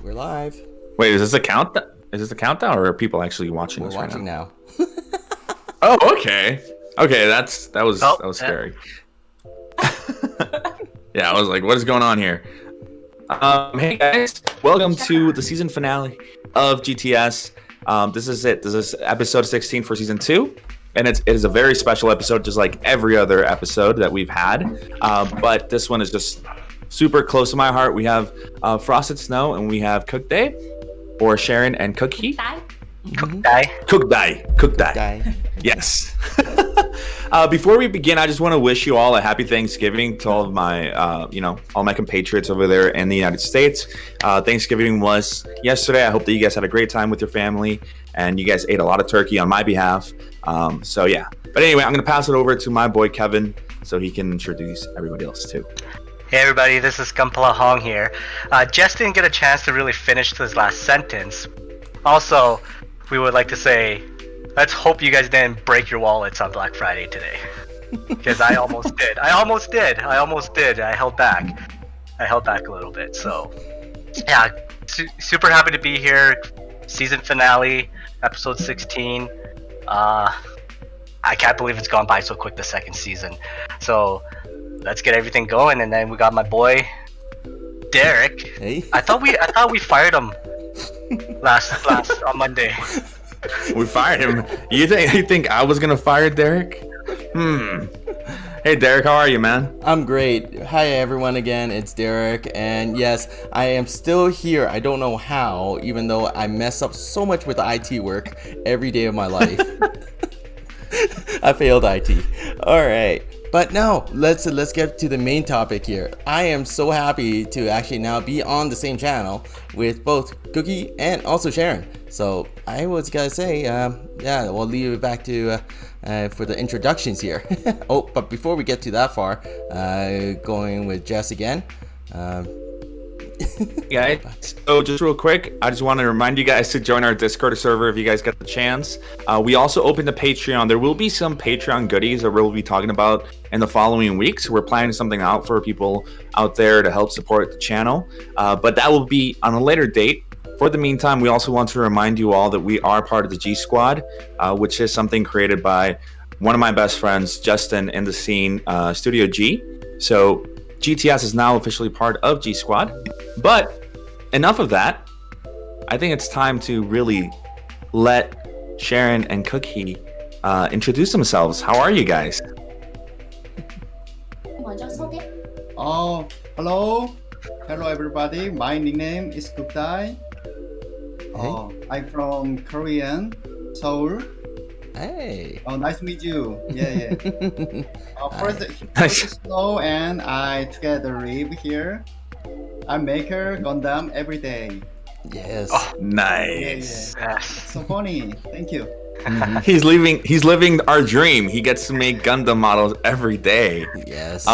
We're live. Wait, is this a count? Is this a countdown, or are people actually watching We're this watching right now? now. Oh, okay. Okay, that was scary. Yeah, I was like, what is going on here? Hey guys, welcome to the season finale of GTS. This is it. This is episode 16 for season 2. And it is a very special episode, just like every other episode that we've had. But this one is just super close to my heart. We have Frosted.Snow and we have Kugdai, or Sharon and Cookie. Kugdai. Yes. Before we begin, I just want to wish you all a happy Thanksgiving to all of my, all my compatriots over there in the United States. Thanksgiving was yesterday. I hope that you guys had a great time with your family and you guys ate a lot of turkey on my behalf. So yeah. But anyway, I'm going to pass it over to my boy Kevin so he can introduce everybody else too. Hey everybody, this is Gumpala Hong here. Jess didn't get a chance to really finish this last sentence. Also, we would like to say, let's hope you guys didn't break your wallets on Black Friday today. Because I almost did. I held back a little bit. So, yeah, super happy to be here. Season finale, episode 16. I can't believe it's gone by so quick, the second season. So, let's get everything going. And then we got my boy, Derek. Hey. I thought we fired him last on Monday. We fired him. You think I was gonna fire Derek? Hey Derek, how are you, man? I'm great. Hi everyone again, it's Derek, and yes, I am still here. I don't know how, even though I mess up so much with IT work every day of my life. I failed IT. Alright. But now, let's get to the main topic here. I am so happy to actually now be on the same channel with both Cookie and also Sharon. So I was gonna say, we'll leave it back to for the introductions here. Oh, but before we get to that far, going with Jess again. Yeah, so just real quick, I just want to remind you guys to join our Discord server if you guys get the chance. We also opened a Patreon. There will be some Patreon goodies that we'll be talking about in the following weeks. We're planning something out for people out there to help support the channel, but that will be on a later date. For the meantime, we also want to remind you all that we are part of the G Squad, which is something created by one of my best friends, Justin, in the scene, Studio G. So GTS is now officially part of G Squad. But enough of that. I think it's time to really let Sharon and Cookie introduce themselves. How are you guys? Hello everybody. My nickname is Kugdai. I'm from Korean, Seoul. Hey. Nice to meet you. Yeah. Frosted.Snow and I together live here. I make her Gundam every day. Yes. Oh, nice. Yeah. So funny. Thank you. He's living our dream. He gets to make Gundam models every day. Yes.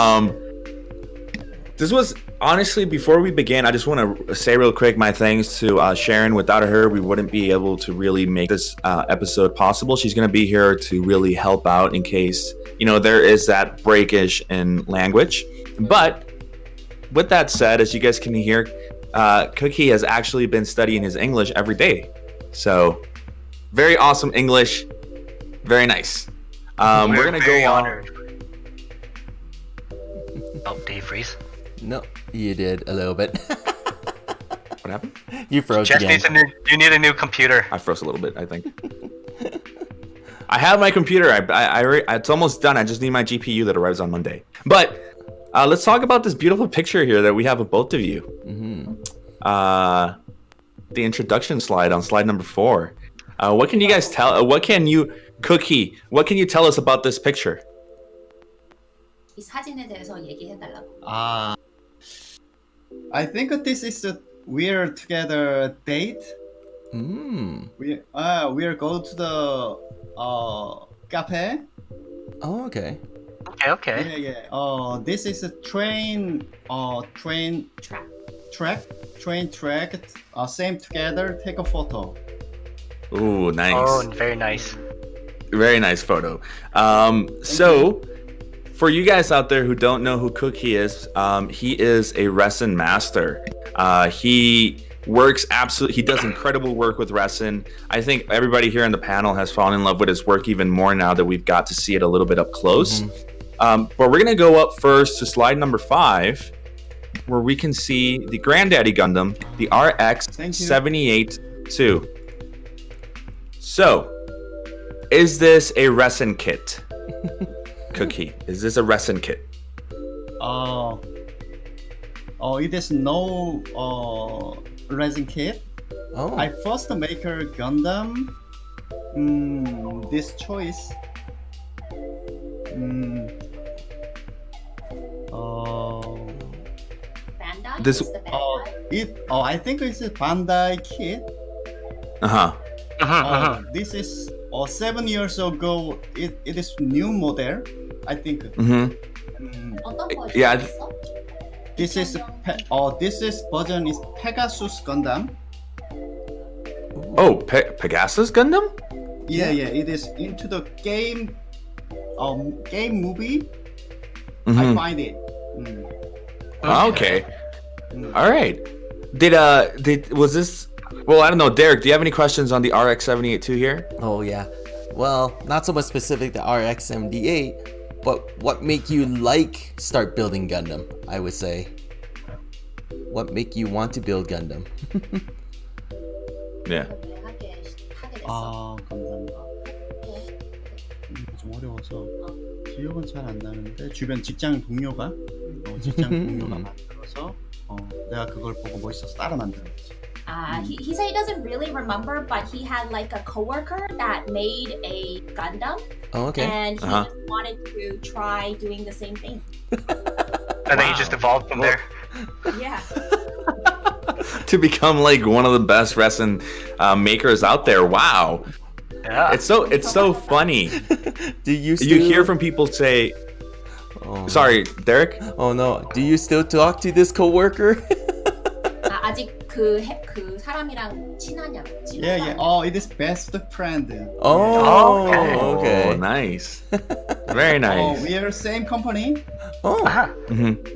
This was honestly, before we begin, I just want to say real quick my thanks to Sharon. Without her, we wouldn't be able to really make this episode possible. She's going to be here to really help out in case, there is that breakage in language. But with that said, as you guys can hear, Cookie has actually been studying his English every day. So very awesome English. Very nice. We're going to go honored. Oh, did he freeze? No, you did a little bit. What happened? You froze Jess again. you need a new computer. I froze a little bit, I think. I have my computer. It's almost done. I just need my GPU that arrives on Monday. But let's talk about this beautiful picture here that we have of both of you. The introduction slide on slide number 4. What can you guys tell? Cookie, what can you tell us about this picture? 이 사진에 대해서 얘기해달라고. I think this is we're together date. We go to the cafe. Oh, okay. Okay. Yeah. This is a train track. Same together. Take a photo. Ooh, nice. Oh, very nice. Very nice photo. For you guys out there who don't know who Cookie is, he is a resin master. He works absolutely. He does incredible work with resin. I think everybody here on the panel has fallen in love with his work even more now that we've got to see it a little bit up close. But we're gonna go up first to slide number 5, where we can see the Granddaddy Gundam, the RX-78-2. So, is this a resin kit? Cookie, is this a resin kit? It is no resin kit. Oh. I first make a Gundam. This choice. Bandai? This- Is the Bandai? I think it's a Bandai kit. This is 7 years ago. It is new model. I think. 어떤 거 Yeah, 있어? This is version is Pegasus Gundam. Oh, Pegasus Gundam? Yeah. It is into the game. Game movie. Mm-hmm. I find it. Okay. All right. Was this? Well, I don't know, Derek. Do you have any questions on the RX-78-2 here? Oh yeah. Well, not so much specific to RX-78, but what make you start building Gundam? I would say. What make you want to build Gundam? Yeah. 하게 됐어. 감사합니다. 좀 어려워서 기억은 잘 안 나는데 주변 직장 동료가 만들어서 내가 그걸 보고 멋있어서 따라 만들었지. He said he doesn't really remember, but he had like a coworker that made a Gundam, Oh, okay. and he just wanted to try doing the same thing. And then you just evolved from there. Yeah. To become like one of the best resin makers out there. Wow. Yeah. It's so funny. Do you still... You hear from people say, sorry, Derek? Oh no. Do you still talk to this coworker? 아직 그 사람이랑 친하냐고. Yeah. It is best friend. Oh, Oh, okay. nice. Very nice. We are same company. Oh.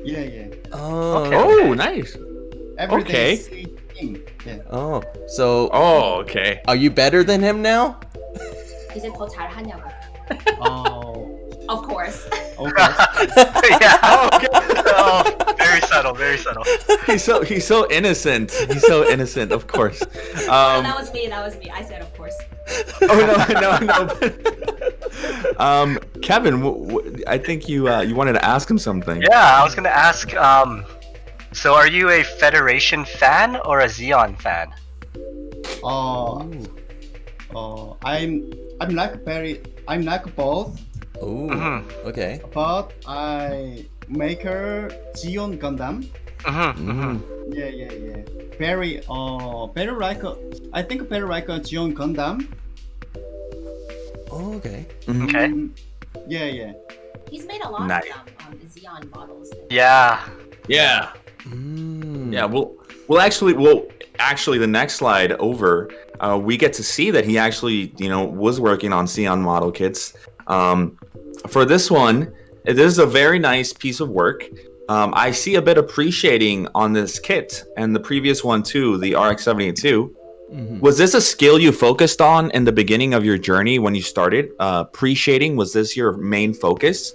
Yeah. Oh. Oh, nice. Every day Okay. same thing. Yeah. Oh. So, Oh, okay. are you better than him now? 이제 더 잘하냐고. Of course. Okay. Yeah. Oh, very subtle. Very subtle. He's so innocent. He's so innocent, of course. That was me. I said of course. No. Kevin, I think you wanted to ask him something. Yeah, I was gonna ask. So, are you a Federation fan or a Xeon fan? I'm like both, Oh. Okay. but I make a Gion Gundam. Yeah. Very like I think very like a Gion Gundam. Oh, okay. Okay. Yeah. He's made a lot Nice. of them, Xeon models. Yeah. Yeah. Yeah. Well, actually, the next slide over, we get to see that he actually, was working on Xeon model kits. For this one, this is a very nice piece of work. I see a bit appreciating on this kit and the previous one too, the RX-78-2. Was this a skill you focused on in the beginning of your journey when you started? Appreciating, was this your main focus?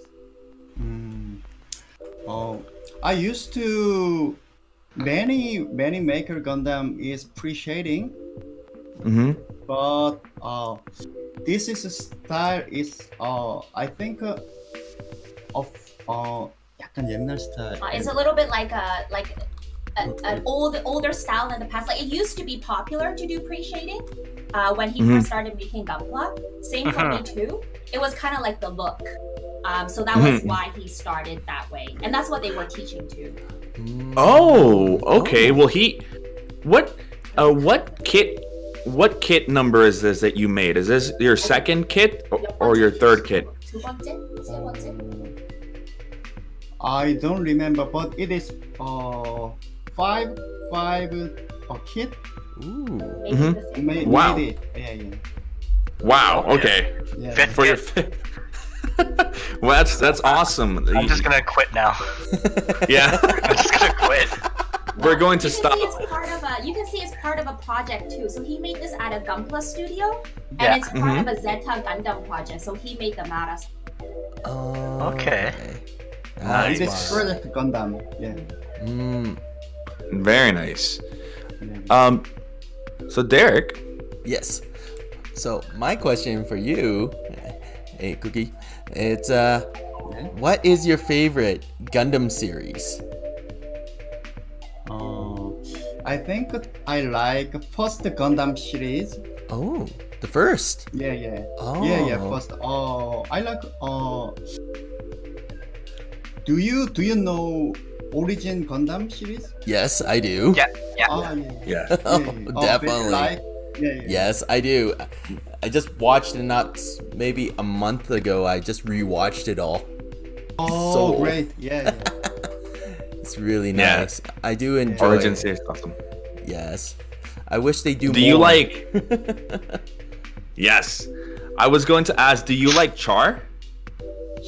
I used to many maker Gundam is appreciating, but this is a style is I think of 약간 옛날 style. It's a little bit like an older style in the past. Like it used to be popular to do pre-shading when he first started making Gunpla. Same for me too. It was kind of like the look. So that was why he started that way, and that's what they were teaching too. Oh, okay. Well, what kit number is this that you made? Is this your second kit or your third kit? 두 번째, 세 번째. I don't remember, but it is five kit. Ooh. Maybe the fifth. Wow. Made it. Yeah. Wow. Okay. Yeah. Fifth For your kit. well, that's awesome. I'm just gonna quit now. Yeah. I'm just gonna quit. We're going to you stop. Can see it's part of you can see it's part of a project too. So he made this at a Gunpla studio, and Yeah. it's part of a Zeta Gundam project. So he made the Mara. Oh, Okay. That's It's why. Project Gundam. Yeah. Very nice. Yeah. So Derek, Yes. So my question for you, hey Cookie, it's what is your favorite Gundam series? I think I like first Gundam series. Oh, the first. Yeah, yeah. Oh. Yeah, yeah. First, I like. Do you know Origin Gundam series? Yes, I do. Yeah. Yeah. Oh, yeah. yeah. Oh, very definitely. Like, yeah, yeah. Yes, I do. I just watched it not maybe a month ago. I just rewatched it all. Oh, So- great. Yeah, yeah. It's really Yeah. nice. I do enjoy Origin it. series, awesome. Yes. I wish they do more. Do you like? Yes. I was going to ask, do you like Char?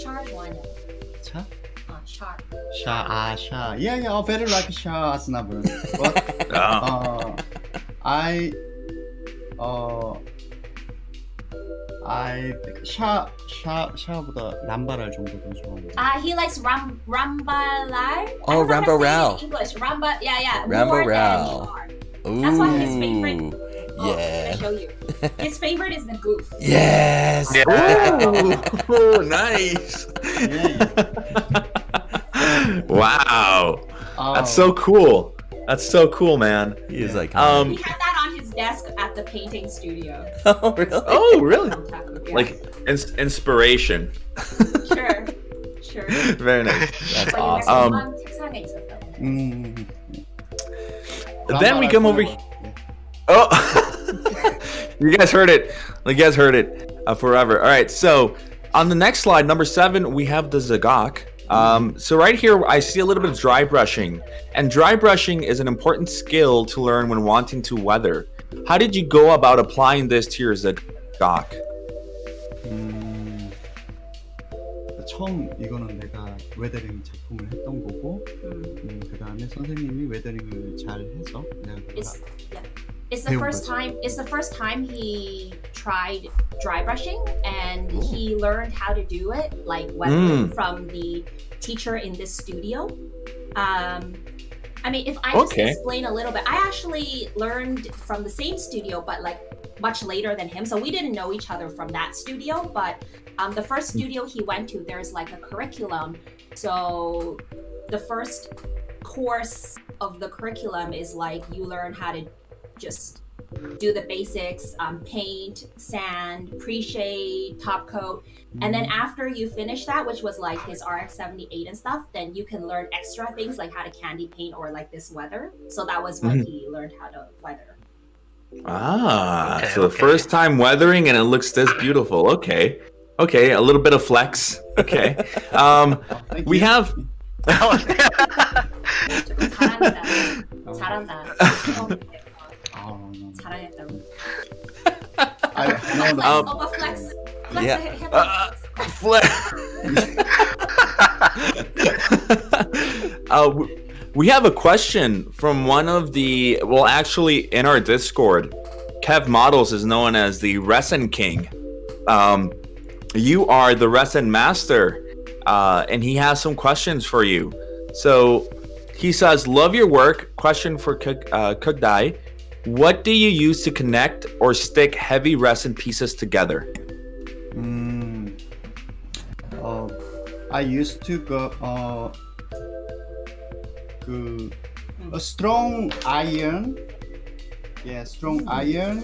Char one. Cha? Char. Sha. Yeah, yeah. I very like Sha Asnabu. But Oh. I 샤보다 람바랄 정도 더 좋아합니다. He likes Rambalal. Oh, Ramba Rao. English. Ramba. Yeah. Ramba more than Rao. Char. Ooh. That's why his favorite. Oh, Yeah. Can I show you? His favorite is the goof. Yes. Ooh, nice. Wow. That's so cool. That's so cool, man. He is like. He had that on his desk at the painting studio. Oh really? Oh, really? Yeah. Like inspiration. Sure. Very nice. That's But awesome. 책상에 있었던. Then we come over here. Oh, you guys heard it. You guys heard it forever. All right. So on the next slide, number 7, we have the Zagok. So right here, I see a little bit of dry brushing, and dry brushing is an important skill to learn when wanting to weather. How did you go about applying this to your Zagok? 처음 이거는 내가 웨더링 작품을 했던 거고, 그 다음에 선생님이 웨더링을 잘 해서 내가 It's the first time. It's the first time he tried dry brushing, and he learned how to do it like from the teacher in this studio. I mean, if I just explain a little bit, I actually learned from the same studio, but like much later than him. So we didn't know each other from that studio. But the first studio he went to, there's like a curriculum. So the first course of the curriculum is like you learn how to just do the basics, paint, sand, pre-shade, top coat. And then after you finish that, which was like his RX-78 and stuff, then you can learn extra things like how to candy paint or like this weather. So that was when he learned how to weather. So the first time weathering and it looks this beautiful. Okay, a little bit of flex. Okay. We have... 잘한다. 잘하겠다고. Opa flex. Flex. We have a question from one of the, well, actually in our Discord, Kev Models is known as the Resin King. You are the Resin Master, and he has some questions for you. So he says, love your work. Question for Kugdai. What do you use to connect or stick heavy resin pieces together? I used to go a strong iron. Yeah, strong iron.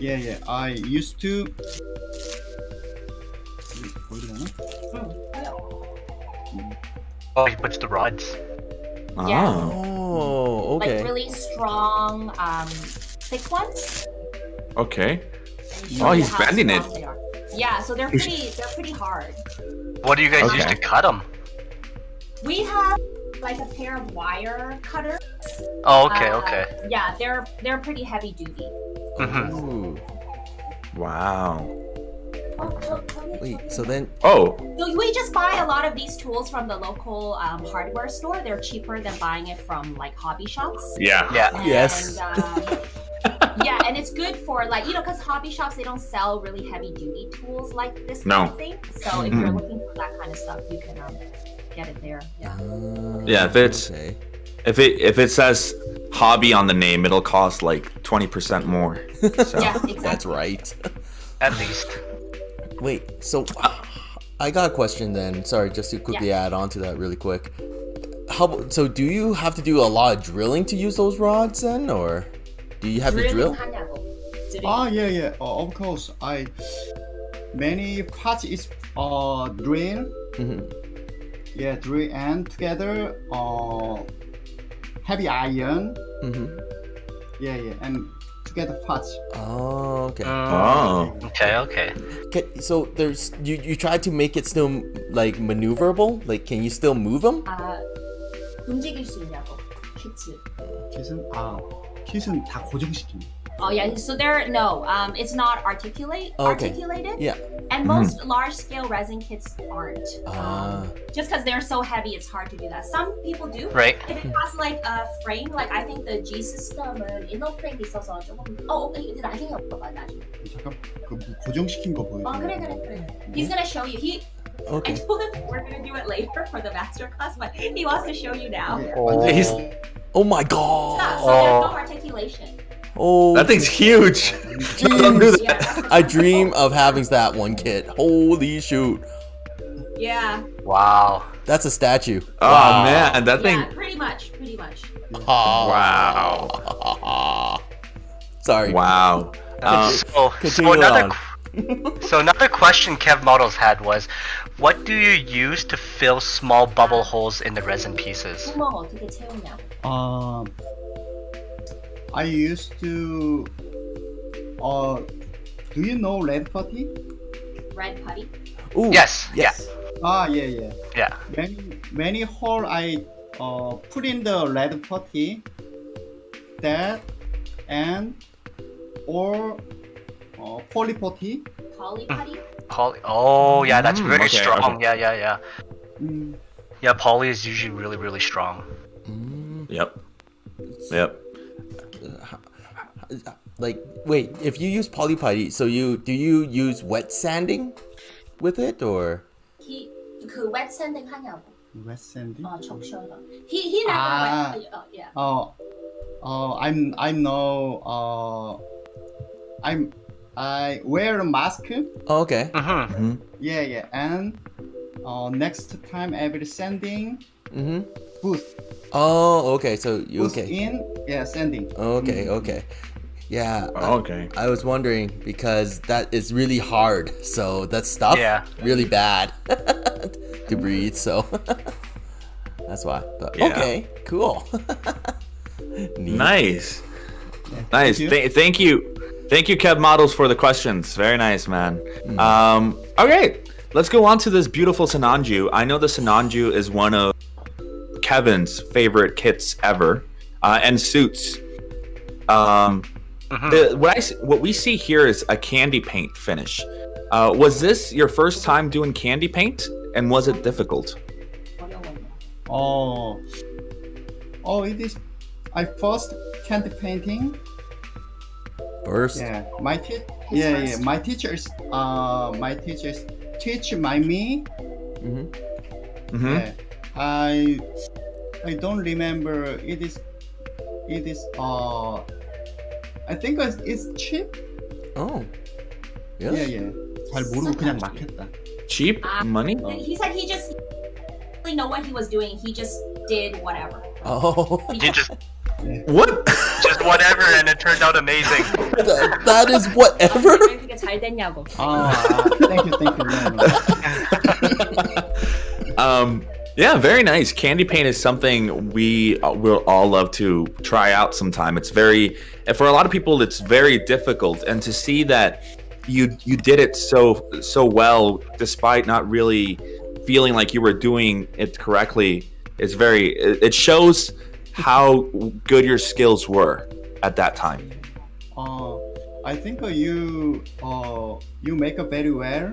Yeah. I used to. Oh, he puts the rods. Yeah. Oh, okay. Like really strong, thick ones. Okay. And Oh, he's how bending strong it. they are. Yeah, so they're pretty hard. What do you guys use Okay. to cut them? We have like a pair of wire cutters. Oh, okay. Yeah, they're pretty heavy duty. Mhm. Ooh. Wow. Wait, so then Oh, So we just buy a lot of these tools from the local hardware store. They're cheaper than buying it from like hobby shops. yeah. Yeah. And, Yes. yeah, and it's good for like because hobby shops they don't sell really heavy duty tools like this No. kind of thing. So if you're looking for that kind of stuff, you can get it there. Yeah. Yeah, if it's- okay. If it says hobby on the name, it'll cost like 20% more. So. Yeah, exactly. That's right. At least. Wait, so I got a question then. Sorry, just to quickly add on to that really quick. So do you have to do a lot of drilling to use those rods then, or do you have to drill? 하냐고. Yeah. Of course. Many parts is drill. Mhm. Yeah, drill and together heavy iron. Mhm. Yeah, and together parts. Oh, okay. Oh. Okay. Okay. So there's you try to make it still like maneuverable. Like, can you still move them? 움직일 수 있냐고. 키트. 킷은 다 고정시킵니다. Oh yeah, so it's not articulated. Yeah. And most large-scale resin kits aren't. Ah. Just because they're so heavy, it's hard to do that. Some people do. Right. If it has like a frame, like I think the G system은 inner frame 있어서 조금. 이거 나중에 올라가 나중에. 잠깐 그 고정시킨 거 보여줘. 그래. He's gonna show you. I Okay. told him we're gonna do it later for the master class, but he wants to show you now. He's- Oh my god. So there's no articulation. Oh. That thing's huge. Don't do that. Yeah, that's I dream of having that one kit. Holy shoot. Yeah. Wow. That's a statue. Oh man, that thing. Yeah, pretty much. Wow. Sorry. Wow. So Continue another on. so another question Kev Models had was, what do you use to fill small bubble holes in the resin pieces? 구멍 어떻게 채우냐? I used to do you know red putty? Red putty. Ooh, Yes, Yes. Yeah. Yeah. Many hole I put in the red putty, that and or poly putty. Poly putty. Oh yeah, that's very okay, strong. okay. Yeah. Yeah, poly is usually really, really strong. Yep. Like, wait, if you use poly putty, so do you use wet sanding with it, or? 그 wet sanding 하냐고. Wet sanding. 적셔서. He never wet. Yeah. I wear a mask. Oh, okay. Yeah, and next time every sanding, boost Oh, okay. So you boost okay? in, yeah, sanding. Okay. Yeah. Okay. I was wondering because that is really hard. So that stuff really bad to breathe. So that's why. But Yeah. okay, cool. Neat. Nice. Yeah, Nice. thank you. Thank you, Kev Models, for the questions. Very nice, man. Okay, let's go on to this beautiful Sinanju. I know the Sinanju is one of Kevin's favorite kits ever, and suits. What we see here is a candy paint finish. Was this your first time doing candy paint, and was it difficult? It is. I first candy painting. First. Yeah, my teachers teach me. Yeah, I don't remember. It is. I think it's cheap. Oh. Yes. Yeah. 잘 모르고 그냥 막 했다. Cheap money? He said he just really know what he was doing. He just did whatever. Oh. You just What? just whatever, and it turned out amazing. That is whatever. 그게 잘 됐냐고. Thank you. Yeah, very nice. Candy paint is something we will all love to try out sometime. It's for a lot of people, it's very difficult, and to see that you did it so well, despite not really feeling like you were doing it correctly, it shows how good your skills were at that time. I think you make it very well.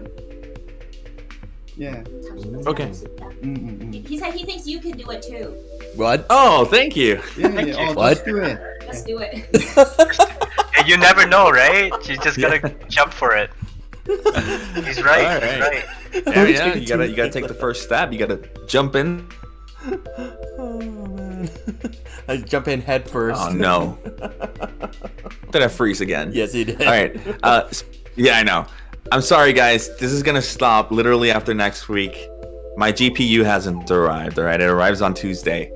Yeah. Okay. He said he thinks you can do it too. What? Oh, thank you. Yeah, Thank yeah. you. Oh, What? just do it. Let's do it. Hey, you never know, right? You just gotta jump for it. He's right. All He's right. right. Yeah, you gotta take the first step. You gotta jump in. Oh man. I jump in head first. Oh no. Did I freeze again? Yes, he did. All right. Yeah, I know. I'm sorry, guys. This is gonna stop literally after next week. My GPU hasn't arrived. All right, it arrives on Tuesday.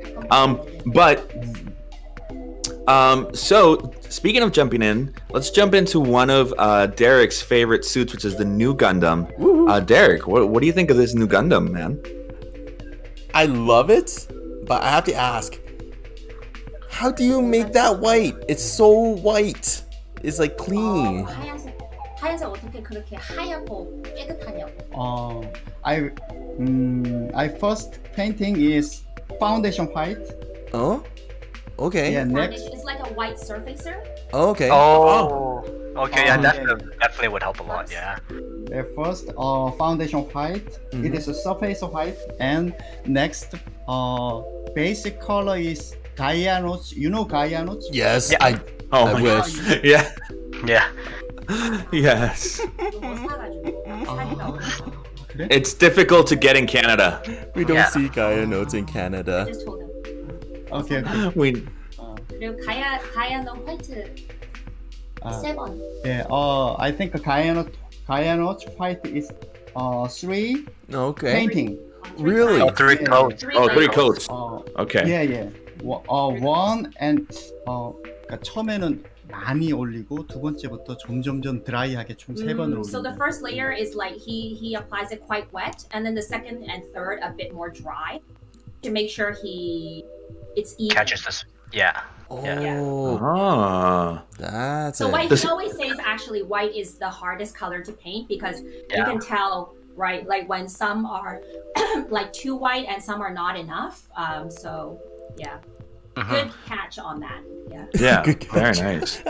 So speaking of jumping in, let's jump into one of Derek's favorite suits, which is the new Gundam. Derek, what do you think of this new Gundam, man? I love it, but I have to ask, how do you make that white? It's so white. It's like clean. 하얀색 어떻게 그렇게 하얗고 깨끗하냐고. I first painting is foundation white. Oh, okay. Yeah, next. It's like a white surfacer. Okay. Oh. Okay, yeah, Oh, that yeah. definitely would help a lot. Yeah. First, foundation white. It is a surface white, and next, basic color is Gaia notes. You know Gaia notes? Yes, Yeah. I Oh, wish. yeah. Yeah. Yes. 이거 뭐 사가지고 사기라고. It's difficult to get in Canada. We don't Yeah. see Gaia notes in Canada. Just told him. Okay. Okay. We 그리고 가야는 화이트 세 번. Yeah. I think Gaia notes white is 3 Okay. painting. Really? Oh, three Yeah. coats. three coats. Okay. Yeah, yeah. One and 그러니까 처음에는 많이 올리고 두 번째부터 점점점 드라이하게 총 세 번을 So the 올리고. first layer is like he applies it quite wet, and then the second and third a bit more dry to make sure it's even. Catches this. Yeah. Oh, Ah. that's So it. what he always says actually white is the hardest color to paint because you Yeah. can tell, right, like when some are like too white and some are not enough. So yeah, good catch on that. Yeah. Yeah. Good Very catch. nice.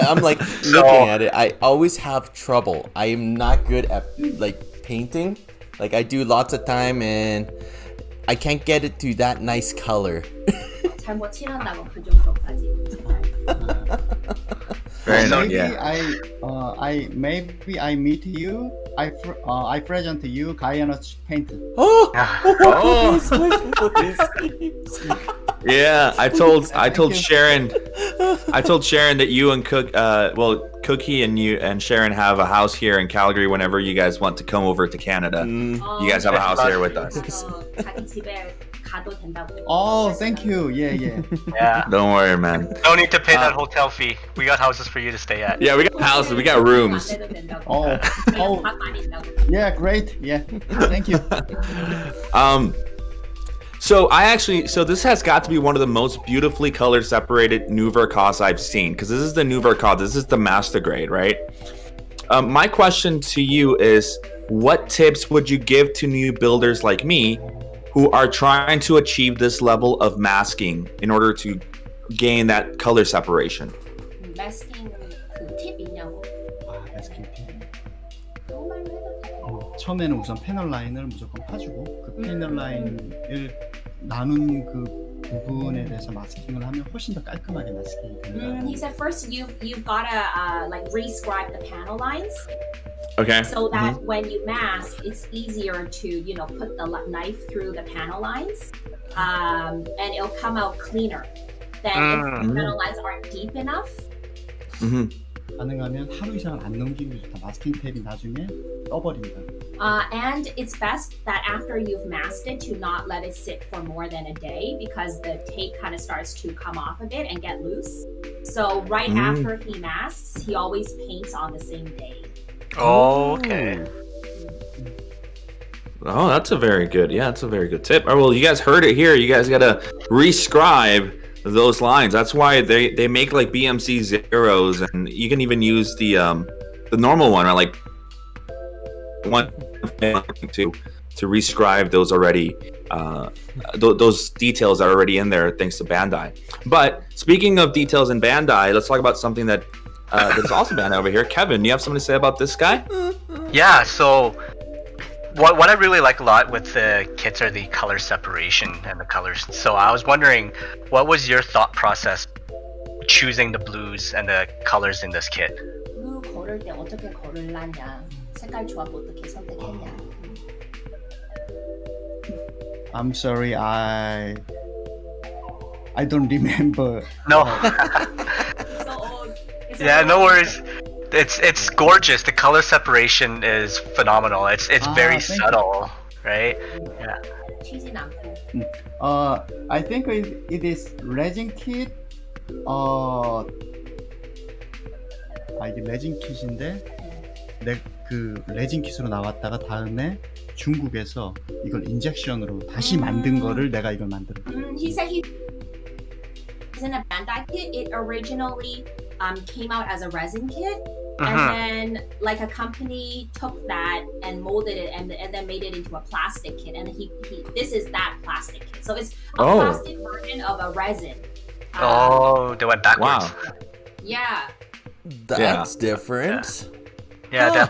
I'm like So- looking at it. I always have trouble. I am not good at like painting. Like I do lots of time and I can't get it to that nice color. 잘못 칠한다고 그 정도까지. Very nice. Maybe Yeah. maybe I meet you. I present you Gaia notes paint. Oh, Oh. please, please. Yeah. I told you. Sharon. I told Sharon that you and Cookie and you and Sharon have a house here in Calgary. Whenever you guys want to come over to Canada, you guys have a house here with us. 자기 집에 가도 된다고. Oh, thank you. Yeah, yeah. Yeah. Don't worry, man. No need to pay that hotel fee. We got houses for you to stay at. Yeah, we got houses. We got rooms. 안 돼도 된다고. Oh, oh, 밥 많이 있다고. yeah, great. Yeah, thank you. So this has got to be one of the most beautifully color separated new Vercos I've seen, because this is the new Vercos. This is the master grade, right? My question to you is, what tips would you give to new builders like me who are trying to achieve this level of masking in order to gain that color separation? 마스킹 그팁 있냐고. 마스킹 펜. 너무 말로 해도 돼. 처음에는 우선 패널 라인을 무조건 파주고 그 패널 라인을 나눈 그 부분에 대해서 마스킹을 하면 훨씬 더 깔끔하게 마스킹이 됩니다. He said first you've gotta like rescribe the panel lines Okay. so that when you mask, it's easier to put the knife through the panel lines, and it'll come out cleaner than if the panel lines aren't deep enough. 가능하면 하루 이상을 안 넘기는 게 좋다. 마스킹 탭이 나중에 떠버린다. And it's best that after you've masked it to not let it sit for more than a day because the tape kind of starts to come off a bit and get loose. So right after he masks, he always paints on the same day. Oh, okay. Oh, that's a very good. Yeah, that's a very good tip. Oh, well, you guys heard it here. You guys gotta rescribe those lines. That's why they make like BMC zeros, and you can even use the normal one, or like one to rescribe those already. Those details are already in there thanks to Bandai. But speaking of details in Bandai, let's talk about something that there's also a man over here. Kevin, you have something to say about this guy? Yeah, so what I really like a lot with the kits are the color separation and the colors. So I was wondering, what was your thought process choosing the blues and the colors in this kit? 블루 고를 때 어떻게 고르려냐? 색깔 조합 어떻게 선택했냐? I'm sorry, I don't remember. No. So, Yeah, no worries. It's gorgeous. The color separation is phenomenal. It's very thank you. subtle, right? Yeah. 튀진 않고. I think it is resin kit. 이게 레진 킷인데 그 레진 킷으로 나왔다가 다음에 중국에서 이걸 인젝션으로 다시 만든 거를 내가 이걸 만들어. He said he's in a Bandai kit. It originally came out as a resin kit, and then like a company took that and molded it and then made it into a plastic kit. And he this is that plastic kit. So it's a plastic version of a resin. They went backwards. Wow. Yeah. That's different. Yeah.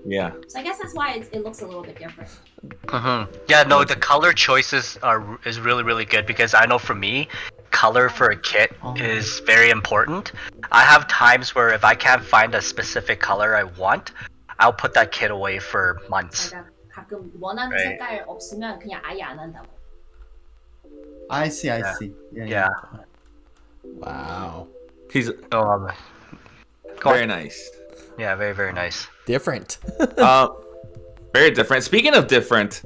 Yeah. So I guess that's why it looks a little bit different. Yeah, no, the color choices is really, really good because I know for me, color for a kit is very important. I have times where if I can't find a specific color I want, I'll put that kit away for months. 제가 가끔 원하는 Right. 색깔 없으면 그냥 아예 안 한다고. I see. Yeah. Wow. He's Very very nice. Yeah, very, very nice. Different. Very different. Speaking of different,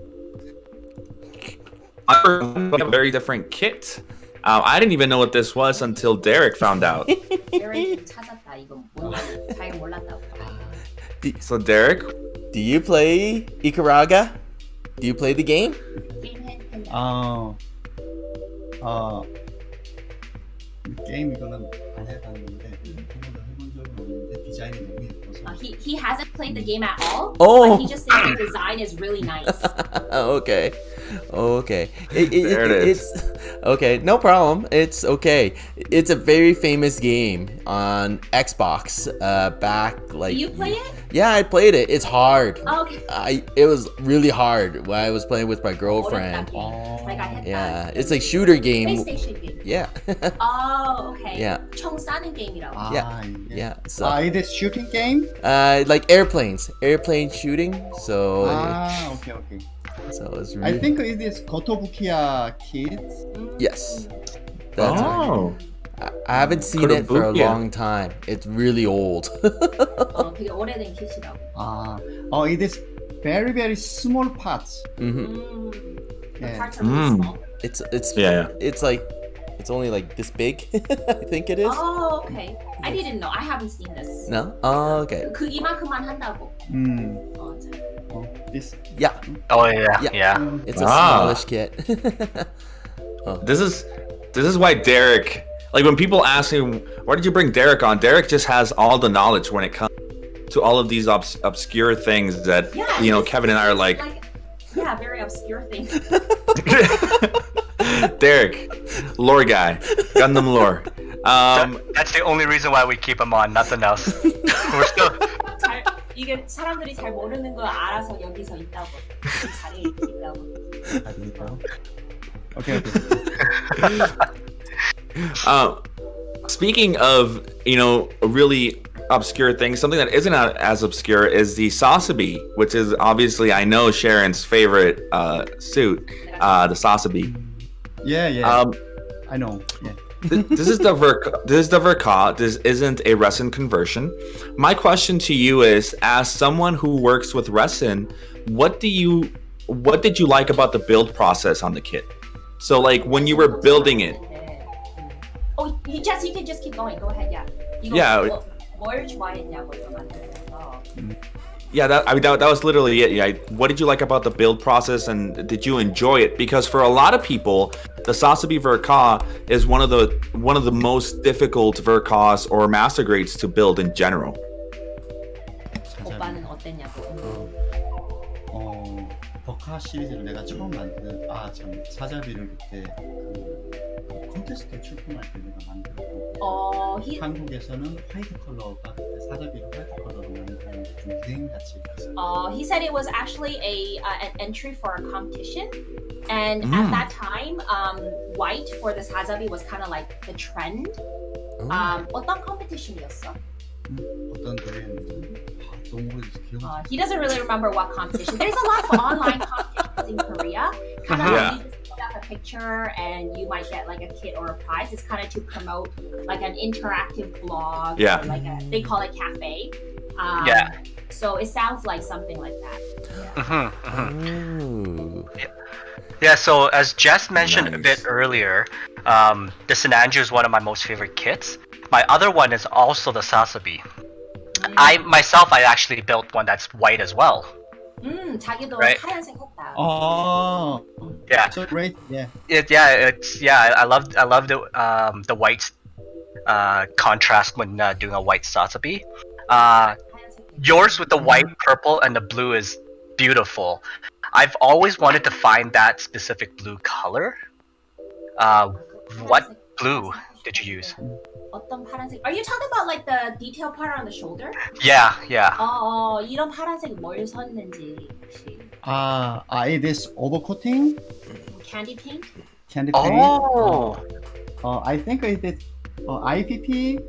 I have a very different kit. I didn't even know what this was until Derek found out. Derek 찾았다. 이거 잘 몰랐다고. So Derek, Do you play Ikaruga? Do you play the game? 게임 이거는 안 해봤는데 한 번도 해본 적은 없는데 디자인이 너무 예뻐서. He hasn't played the game at all. Oh. But he just thinks the design is really nice. Okay. There it is. It's okay. No problem. It's okay. It's a very famous game on Xbox. Back like. Do you play it? Yeah, I played it. It's hard. Oh, okay. It was really hard when I was playing with my girlfriend. Like I had Yeah, it's like shooter game. PlayStation game. Yeah. Oh, okay. Yeah. 총 쏴는 게임이라고. Yeah. So it is shooting game? like airplane shooting. So okay. so it's I really think it is Kotobukiya Kids. yes. That's right. oh, I haven't seen it for a Kotobukiya. long time. It's really old. 되게 오래된 킷이라고. It is very, very small parts. The Yeah. parts are really small. It's Yeah. It's like it's only like this big. I think it is. Oh, okay. I didn't know. I haven't seen this. No. Oh, okay. 그 이만큼만 한다고. This. Yeah. Oh, yeah. It's a Ah. smallish kit. this is why Derek. Like when people ask him, why did you bring Derek on? Derek just has all the knowledge when it comes to all of these obscure things that Yeah, Kevin and I are like. Yeah, very obscure things. Derek, lore guy, Gundam lore. That's the only reason why we keep him on, nothing else. We're still. 이게 사람들이 잘 모르는 거 알아서 여기서 있다고. 이 자리에 있다고. Okay. Speaking of, really obscure things, something that isn't as obscure is the Sasabi, which is obviously, I know, Sharon's favorite suit, the Sasabi. Yeah. I know. Yeah. This is the Verka. This isn't a resin conversion. My question to you is, as someone who works with resin, what did you like about the build process on the kit? So like when you were building it. Oh, you can just keep going. Go ahead. Yeah. Yeah. 뭘 좋아했냐고 이거 만들면서. Yeah, that was literally it. Yeah, what did you like about the build process, and did you enjoy it? Because for a lot of people, the Sasabi Verka is one of the most difficult Verkas or master grades to build in general. 오빠는 어땠냐고. 버카 시리즈를 내가 처음 사자비를 그때 그 콘테스트에 출품할 때 내가 만들었고. he 한국에서는 화이트 컬러가 그때 사자비로 화이트 컬러로 만드는 게 좀 유행같이 됐어요. he said it was actually an entry for a competition, and at that time, white for the sazabi was kind of like the trend. 어떤 competition이었어? 어떤 대회였는지 너무 오래돼서 기억이 안 He doesn't really remember what competition. There's a lot of online competitions in Korea. Kind of like you just put up a picture and you might get like a kit or a prize. It's kind of to promote like an interactive blog. Yeah. Or like they call it cafe. So it sounds like something like that. Ooh. Yeah, so as Jess mentioned a Nice. bit earlier, the Sinanju is one of my most favorite kits. My other one is also the Sasabi. I actually built one that's white as well. 자기도 Right. 하얀색 했다. Oh, Yeah, so great. Yeah. I love the white contrast when doing a white Sasabi. Yours with the white, purple, and the blue is beautiful. I've always wanted to find that specific blue color. What blue did you use? 어떤 파란색? Are you talking about like the detail part on the shoulder? Yeah. 이런 파란색 뭘 썼는지 혹시 It is overcoating, candy paint? candy paint. Oh, I think it is IPP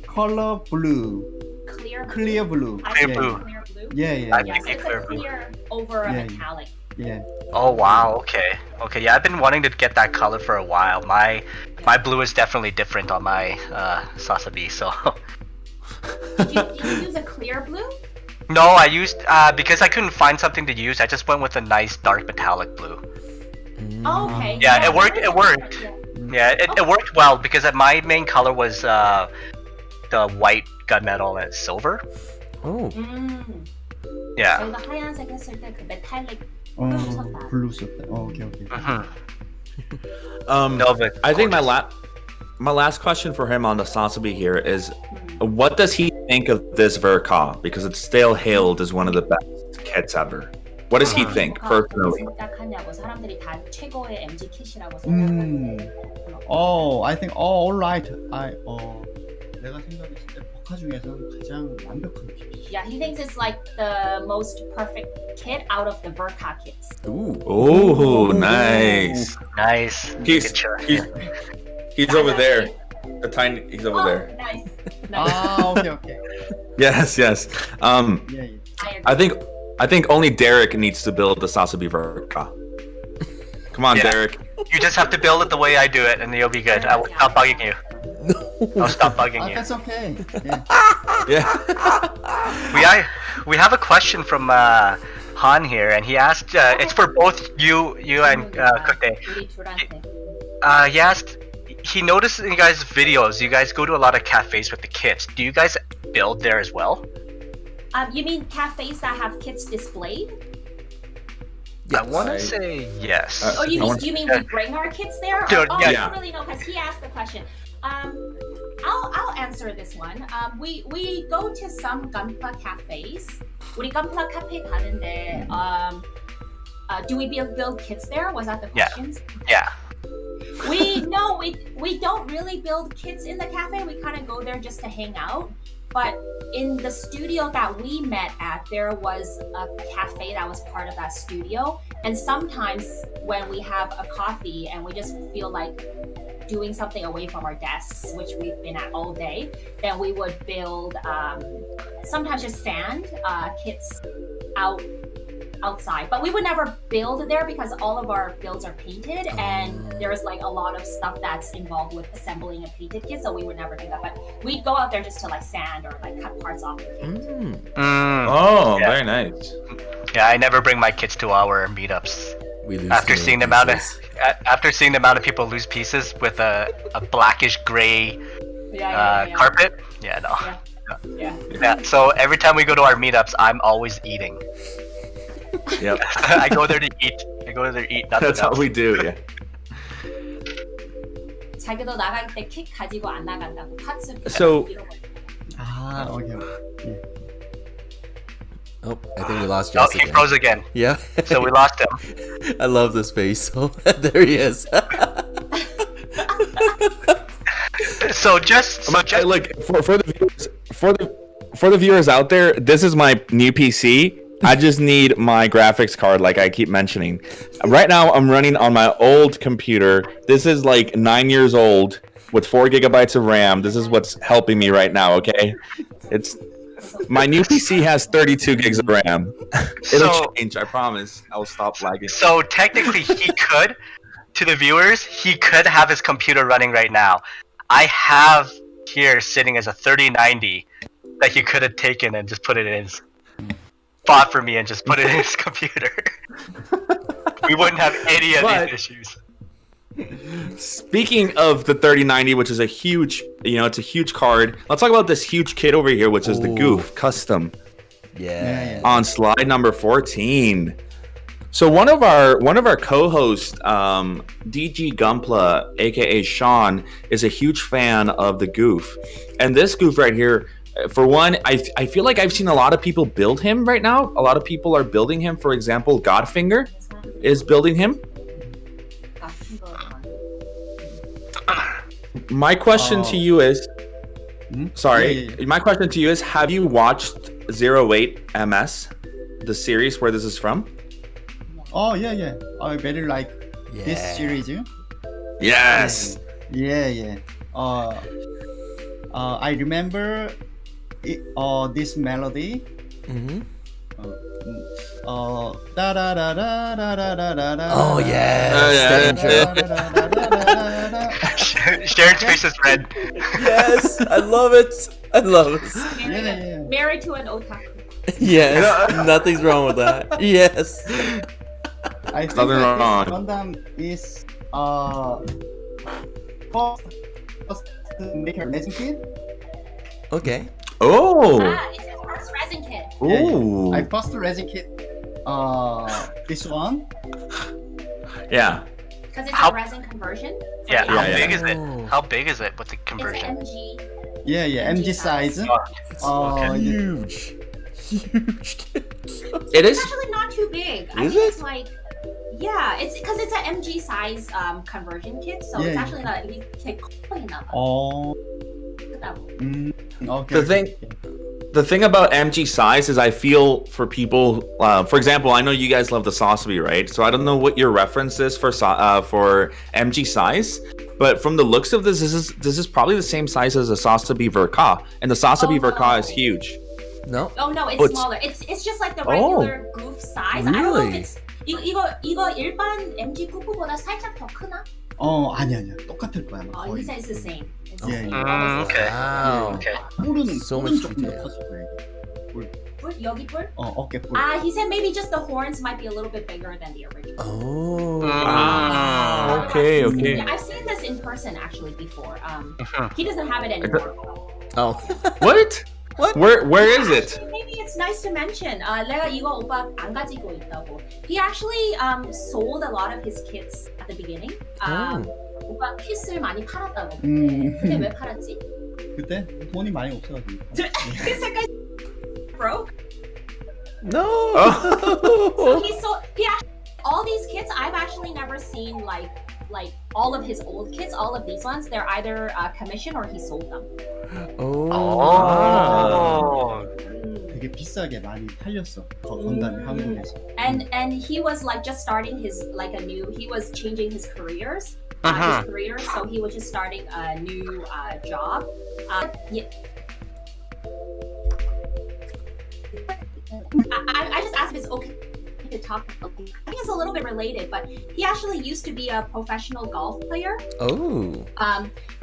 color blue, Clear blue? clear blue. I think Clear blue. Clear blue? Yeah, yeah, I yeah. Yeah, so think it's clear a blue. clear over a Yeah. metallic. yeah. Oh wow. Okay. Yeah, I've been wanting to get that color for a while. My blue is definitely different on my Sasabi. So Did you use a clear blue? no, I used because I couldn't find something to use. I just went with a nice dark metallic blue. Oh, okay. Yeah, it worked- that is it worked. different, yeah. Yeah, it worked well because my main color was the white gunmetal and silver. Oh. Yeah. 저희가 하얀색 했을 때 그 메탈릭 블루 썼다. blue 썼다. Okay, okay. No, but I think gorgeous. my last question for him on the Sasabi here is, what does he think of this Verka? Because it's still hailed as one of the best kits ever. What does he think personally? 생각하냐고 사람들이 다 최고의 MG 킷이라고 생각하는데. I think all right. 내가 생각했을 때 버카 중에서는 가장 완벽한 kit이지. Yeah, he thinks it's like the most perfect kit out of the Verka kits. Ooh. Oh, nice. Nice. He's Good job. he's over there. He's over there. Nice. Okay. Yes. Yeah. I agree. I think only Derek needs to build the Sasabi Verka. Come on, Yeah. Derek. You just have to build it the way I do it, and you'll be good. I will stop bugging you. I'll stop bugging you. That's okay. Yeah. Yeah. We have a question from Han here, and he asked. It's for both you and Kugdai. 우리 둘한테. He asked. He noticed in you guys' videos, you guys go to a lot of cafes with the kits. Do you guys build there as well? You mean cafes that have kits displayed? I want to say yes. Or I want- you mean we bring our kits there? Dude, I yeah. don't really know because he asked the question. I'll answer this one. We go to some gunpla cafes. 우리 gunpla cafe 가는데 do we build kits there? Was that the Yeah. question? Yeah. We don't really build kits in the cafe. We kind of go there just to hang out. But in the studio that we met at, there was a cafe that was part of that studio. And sometimes when we have a coffee and we just feel like doing something away from our desks, which we've been at all day, then we would build sometimes just sand kits outside. But we would never build there because all of our builds are painted and there's like a lot of stuff that's involved with assembling a painted kit, so we would never do that. But we'd go out there just to like sand or like cut parts off the kit. Oh, Yeah. very nice. Yeah, I never bring my kids to our meetups. We lose After the seeing the amount of pieces. after seeing the amount of people lose pieces with a blackish gray carpet. Yeah, no. Yeah. Yeah. So every time we go to our meetups, I'm always eating. Yep. I go there to eat. Nothing That's how else. we do. Yeah. 자기도 나갈 때 킷 가지고 안 나간다고 파츠. So- 이런 거. Okay. Oh, I think we lost Oh, Jess he again. froze again. Yeah. So we lost him. I love this face. So there he is. So just Like for the viewers, for the viewers out there, this is my new PC. I just need my graphics card, like I keep mentioning. Right now, I'm running on my old computer. This is like 9 years old with 4 gigabytes of RAM. This is what's helping me right now. Okay, it's my new PC has 32 gigs of RAM. It'll change. I promise. I'll stop lagging. So technically, he could, to the viewers, he could have his computer running right now. I have here sitting as a 3090 that he could have taken and just put it in his bought for me and just put it in his computer. We wouldn't have any of these issues. Speaking of the 3090, which is a huge, it's a huge card. Let's talk about this huge kit over here, which is the Goof Custom. Yeah. On slide number 14. So one of our co-hosts, DG Gumpla, aka Sean, is a huge fan of the Goof, and this Goof right here. For one, I feel like I've seen a lot of people build him right now. A lot of people are building him. For example, Godfinger is building him. My question to you is, my question to you is, have you watched 08 MS, the series where this is from? Oh yeah. I very like this series. Yes. Yeah. I remember this melody. Da da da da da da da da da. Oh yeah. Sharon's face is red. Yes, I love it. Yeah. Married to an otaku. Yes, nothing's wrong with that. Yes. I think Nothing that wrong. this Gundam is first to make a resin kit. Okay. Oh. It's his first resin kit. Ooh. I first resin kit this one. Yeah. Because it's a resin conversion. Yeah. How Yeah. big is it? Oh. How big is it with the It's conversion? an MG. Yeah, MG size. Okay. Huge. It is. It's actually not too big. I Is think it? it's like, yeah, it's because it's an MG size conversion kit, so it's Yeah. actually not. You can clean up. Oh. Okay. The thing about MG size is I feel for people, for example, I know you guys love the Sasabi, right? So I don't know what your reference is for MG size, but from the looks of this is probably the same size as a Sasabi Verka, and the Sasabi Verka is huge. No. Oh no, it's Oh, it's- smaller. It's just like the regular goof size. I don't know if Really? it's 이거 일반 MG 쿠쿠보다 살짝 더 크나? 아니야. 똑같을 거야. 아마 He 거의. says it's the same. It's the Yeah, same. yeah. Okay. Wow. Okay. 뿔은 So 뿔은 much 조금 더 detail. 컸을 거야. 이게. 뿔? 여기 뿔? 어깨 뿔. He said maybe just the horns might be a little bit bigger than the original. Oh. Ah, okay. Yeah, I've seen this in person actually before. He doesn't have it anymore. Oh. What? What? Where is it? Maybe it's nice to mention. 내가 이거 오빠 안 가지고 있다고. He actually sold a lot of his kits at the beginning. 오빠 킷을 많이 팔았다고. 근데 왜 팔았지? 그때 돈이 많이 없어가지고. 그 색깔 broke. No. So he actually, all these kits I've actually never seen like all of his old kits, all of these ones, they're either commission or he sold them. Oh. 되게 비싸게 많이 팔렸어. 건담이 한국에서. And he was like just starting his he was changing his careers. So he was just starting a new job. Yeah. I just asked if it's okay to talk. I think it's a little bit related, but he actually used to be a professional golf player. Oh.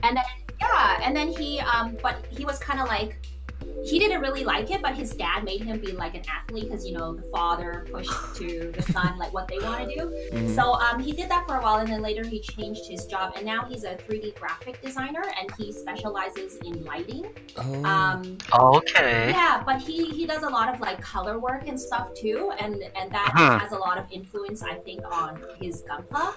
And then he but he was kind of like, he didn't really like it, but his dad made him be like an athlete because the father pushed to the son like what they want to do. So he did that for a while, and then later he changed his job, and now he's a 3D graphic designer, and he specializes in lighting. Okay. Yeah, but he does a lot of like color work and stuff too, and that has a lot of influence, I think, on his Gunpla.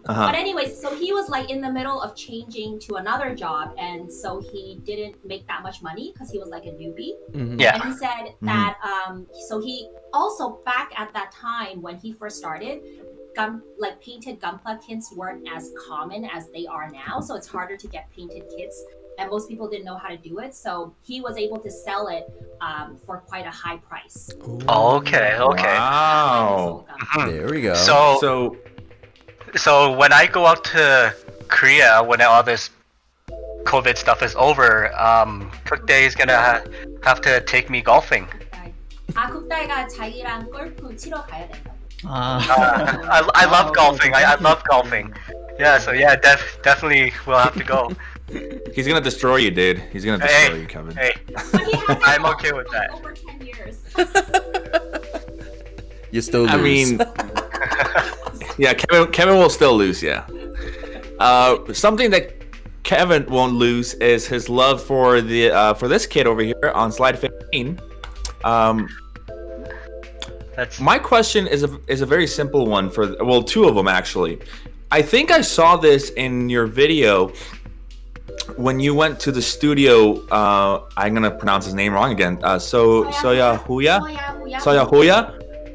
But anyway, so he was like in the middle of changing to another job, and so he didn't make that much money because he was like a newbie. Yeah. And he said that so he also, back at that time when he first started, painted Gunpla kits weren't as common as they are now, so it's harder to get painted kits, and most people didn't know how to do it. So he was able to sell it for quite a high price. Okay. Wow. There we go. So when I go out to Korea, when all this COVID stuff is over, Kugdai is gonna have to take me golfing. 국다이가 자기랑 골프 치러 가야 된다. I love golfing. I love golfing. Yeah, so yeah, definitely we'll have to go. He's gonna destroy you, dude. He's gonna destroy you, Kevin. Hey, But he hasn't I'm golfed okay with for that. over 10 years. You still lose. I mean, yeah, Kevin will still lose. Yeah. Something that Kevin won't lose is his love for for this kid over here on slide 15. My question is a very simple one two of them actually. I think I saw this in your video when you went to the studio. I'm gonna pronounce his name wrong again. Soya Hoya.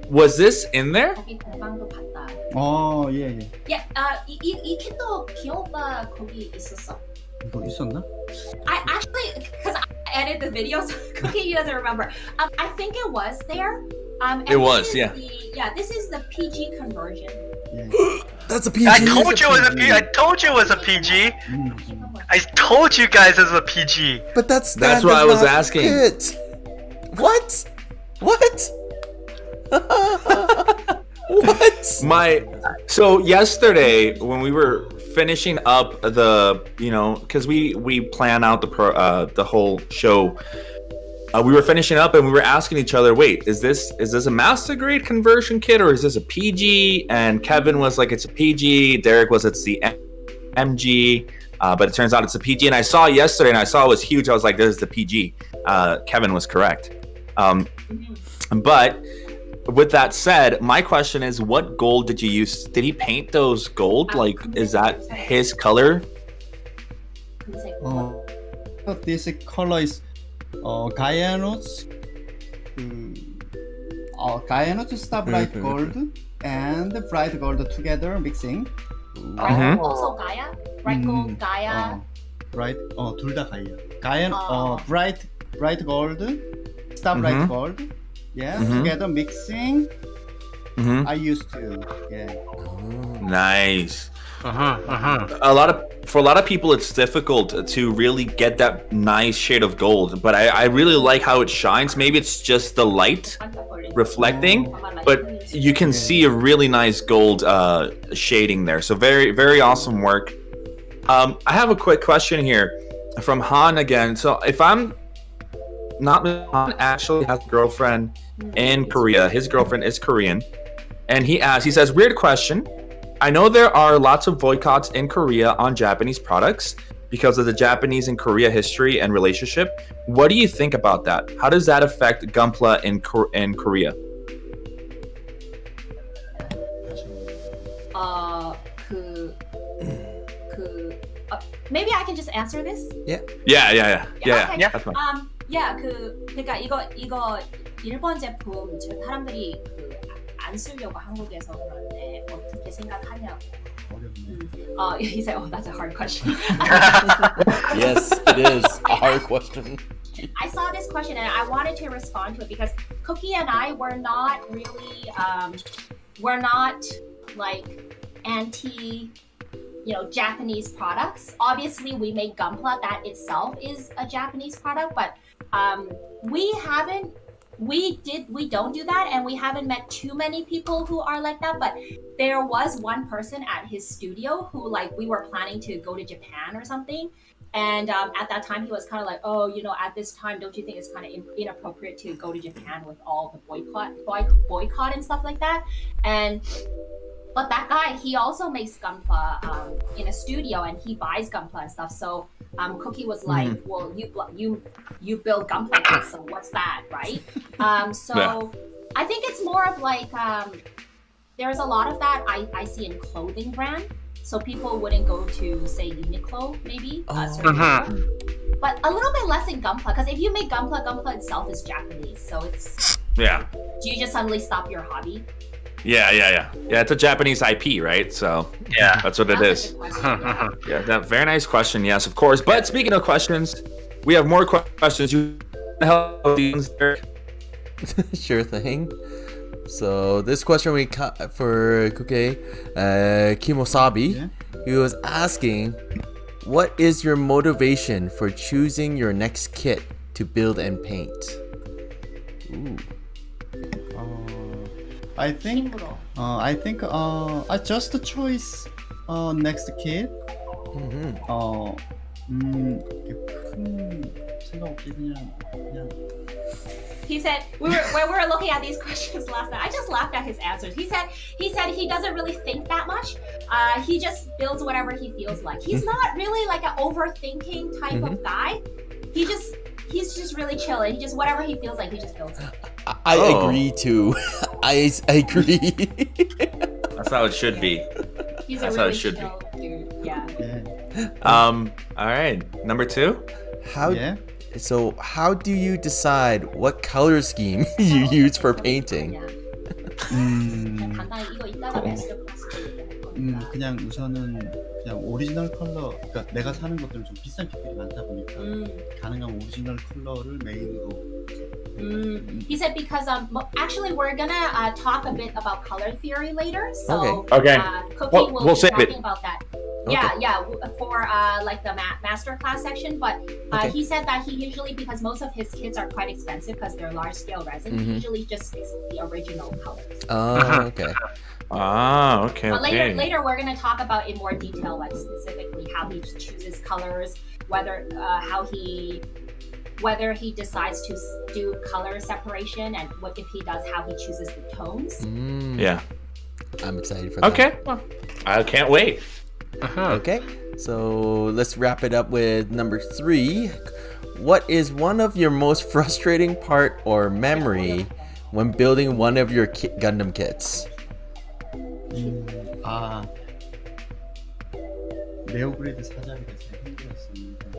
Was this in there? 거기 공방도 봤다. 예. Yeah, 이 캔도 기영 오빠 거기 있었어? 이거 있었나? I actually, because I edited the video, so Cookie doesn't remember. I think it was there. And It was, this is yeah. This is the PG conversion. That's a PG. I told you it was a PG. I told you guys it was a PG. But that's what I was asking. Fit. What? What? So yesterday when we were finishing up because we plan out the whole show, we were finishing up and we were asking each other, wait, is this a master grade conversion kit or is this a PG? And Kevin was like, it's a PG. Derek was, it's the MG. But it turns out it's a PG. And I saw it yesterday and I saw it was huge. I was like, this is the PG. Kevin was correct. But with that said, my question is, what gold did you use? Did he paint those gold? Like, is that his color? This color is Guyano's Star Bright Gold and Bright Gold together mixing. Also Gaia, bright gold Gaia. Bright, 둘 다 Gaia. Bright Gold, Star Bright Gold. Yeah, together mixing. I used to. Yeah. Nice. For a lot of people, it's difficult to really get that nice shade of gold, but I really like how it shines. Maybe it's just the light reflecting, but you can see a really nice gold shading there. So very, very awesome work. I have a quick question here from Han again. So if I'm not, Han actually has a girlfriend in Korea. His girlfriend is Korean, and he says, weird question. I know there are lots of boycotts in Korea on Japanese products because of the Japanese and Korea history and relationship. What do you think about that? How does that affect Gunpla in Korea? Maybe I can just answer this. Yeah. Okay. That's fine. 그러니까 이거 일본 제품 사람들이 안 쓰려고 한국에서 그러는데 어떻게 생각하냐고. He said, that's a hard question. Yes, it is a hard question. I saw this question and I wanted to respond to it because Cookie and I were not really, we're not like anti, Japanese products. Obviously, we make Gunpla, that itself is a Japanese product, but we don't do that, and we haven't met too many people who are like that. But there was one person at his studio who, we were planning to go to Japan or something, and at that time he was kind of like, at this time, don't you think it's kind of inappropriate to go to Japan with all the boycott and stuff like that? But that guy, he also makes Gunpla in a studio, and he buys Gunpla and stuff. So Cookie was like, well, you build Gunpla kits, so what's that, right? I think it's more of there's a lot of that I see in clothing brand. So people wouldn't go to, say, Uniqlo, maybe. But a little bit less in Gunpla, because if you make Gunpla itself is Japanese. So it's... Yeah. Do you just suddenly stop your hobby? Yeah. It's a Japanese IP, right? So Yeah. that's what it That's is. a good question, yeah. Yeah, very nice question. Yes, of course. But speaking of questions, we have more questions. You help these, Derek? Sure thing. So this question we got for Kuke Kimosabi. Yeah. He was asking, what is your motivation for choosing your next kit to build and paint? Ooh. I think 힘으로. I just choice next kid. 이렇게 큰 생각 없이 그냥 He said when we were looking at these questions last night. I just laughed at his answers. He said he doesn't really think that much. He just builds whatever he feels like. He's not really like an overthinking type of guy. He's just really chill. He just whatever he feels like he just builds it. I agree too. I agree. That's how it should be. He's That's a how really it should be. chill dude. Yeah. All right. Number 2. How yeah. So how do you decide what color scheme you use for painting? Yeah. 음, 간단히 이거 이따가 마스터 클래스 얘기할 거니까. 그냥 우선은 그냥 오리지널 컬러. 그러니까 내가 사는 것들은 좀 비싼 kit들이 많다 보니까 가능한 오리지널 컬러를 메인으로. He said because actually we're gonna talk a bit about color theory later. So Okay. Cookie Well, will we'll be save talking it. about that. Okay. Yeah, for like the master class section. But Okay. he said that he usually, because most of his kits are quite expensive because they're large scale resin, he usually just sticks with the original colors. Oh, okay. Okay. But later we're gonna talk about in more detail, like specifically how he chooses colors, whether he decides to do color separation, and what if he does, how he chooses the tones. Yeah. I'm excited for that. Okay. Well, I can't wait. Okay, so let's wrap it up with number 3. What is one of your most frustrating part or memory when building one of your Gundam kits? 네오그레이드 사자리가 제일 힘들었습니다.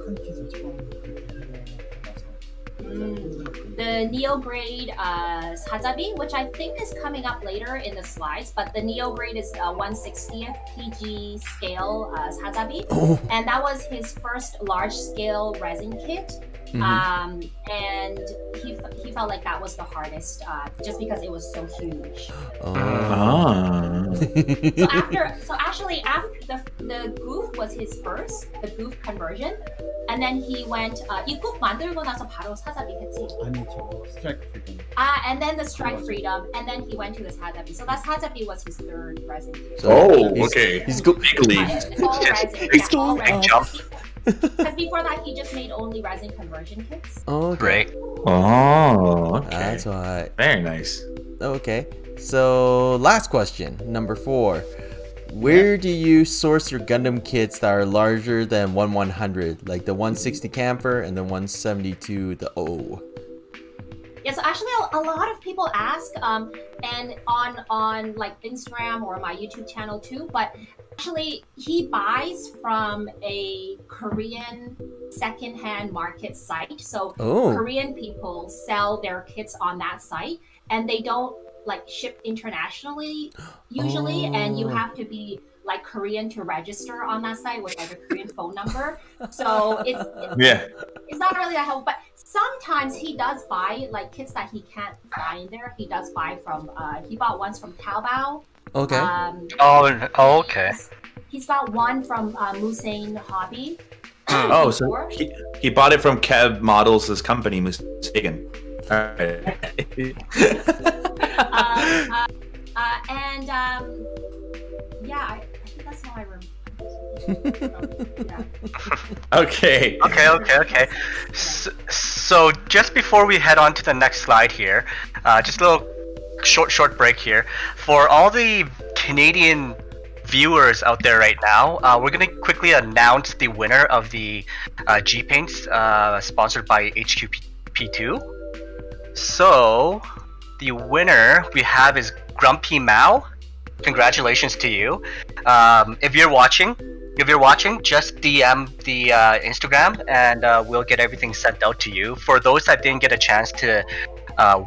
큰 킷을 처음 그렇게 해서 The Neo grade Sazabi, which I think is coming up later in the slides, but the Neo grade is 1/60th PG scale Sazabi, and that was his first large scale resin kit. And he felt like that was the hardest, just because it was so huge. So actually after the goof was his first, the goof conversion, and then he went 이 goof 만들고 나서 바로 사자비 했지. 아니 저 스트라이크 프리덤. And then the strike freedom, and then he went to the sazabi. So that sazabi was his third resin kit. Okay. He's go- It's all resin. Big- Yeah, all big resin. jump. Because before that, he just made only resin conversion kits. Okay. Great. Okay. That's why. Very nice. Okay. So last question, number 4. Where do you source your Gundam kits that are larger than 1/100, like the 160 camper and the 172 the O? Yeah, so actually a lot of people ask, and on like Instagram or my YouTube channel too, but actually he buys from a Korean secondhand market site. So Korean people sell their kits on that site, and they don't like ship internationally usually, and you have to be like Korean to register on that site with like a Korean phone number. So it's not really that helpful, but sometimes he does buy like kits that he can't find there. He does buy from he bought ones from Taobao. Okay. Okay. He's got one from Musain Hobby. So he bought it from Kev Models' company, Mistaken. All right. I think that's how I remember. Yeah. Okay. Okay. So just before we head on to the next slide here, just a little short break here. For all the Canadian viewers out there right now, we're gonna quickly announce the winner of the G Paints sponsored by HQP2. So the winner we have is Grumpy Mao. Congratulations to you. If you're watching, just DM the Instagram, and we'll get everything sent out to you. For those that didn't get a chance to